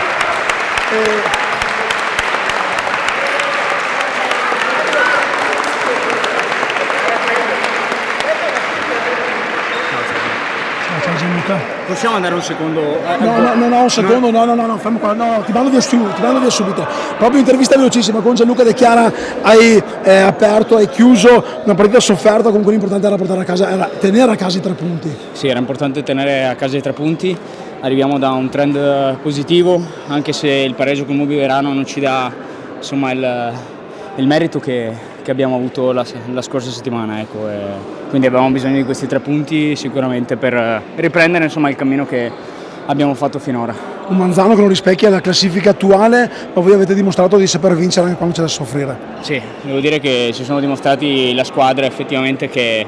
Ciao Gianluca. Possiamo andare un secondo? No, fermo qua, no, ti mando via subito. Proprio intervista velocissima con Gianluca De Chiara, hai aperto, hai chiuso una partita sofferta, comunque l'importante era portare a casa, era tenere a casa i 3 punti. Sì, era importante tenere a casa i 3 punti, arriviamo da un trend positivo, anche se il pareggio con Moby Verano non ci dà insomma il merito che abbiamo avuto la scorsa settimana, ecco, quindi avevamo bisogno di questi 3 punti sicuramente per riprendere insomma il cammino che abbiamo fatto finora. Un Manzano che non rispecchia la classifica attuale, ma voi avete dimostrato di saper vincere anche quando c'è da soffrire. Sì, devo dire che ci sono dimostrati la squadra effettivamente che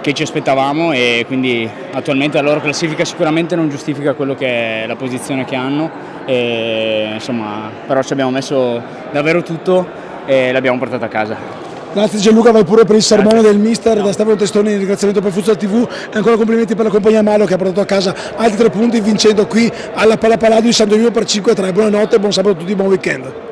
ci aspettavamo, e quindi attualmente la loro classifica sicuramente non giustifica quello che è la posizione che hanno, e, insomma, però ci abbiamo messo davvero tutto e l'abbiamo portata a casa. Grazie Gianluca, vai pure per il sermone del mister. Da Stefano Testoni, in ringraziamento per Futsal TV e ancora complimenti per la compagnia Malo che ha portato a casa altri 3 punti vincendo qui alla Palla Palladio di San Domenico per 5-3. Buonanotte e buon sabato a tutti, buon weekend.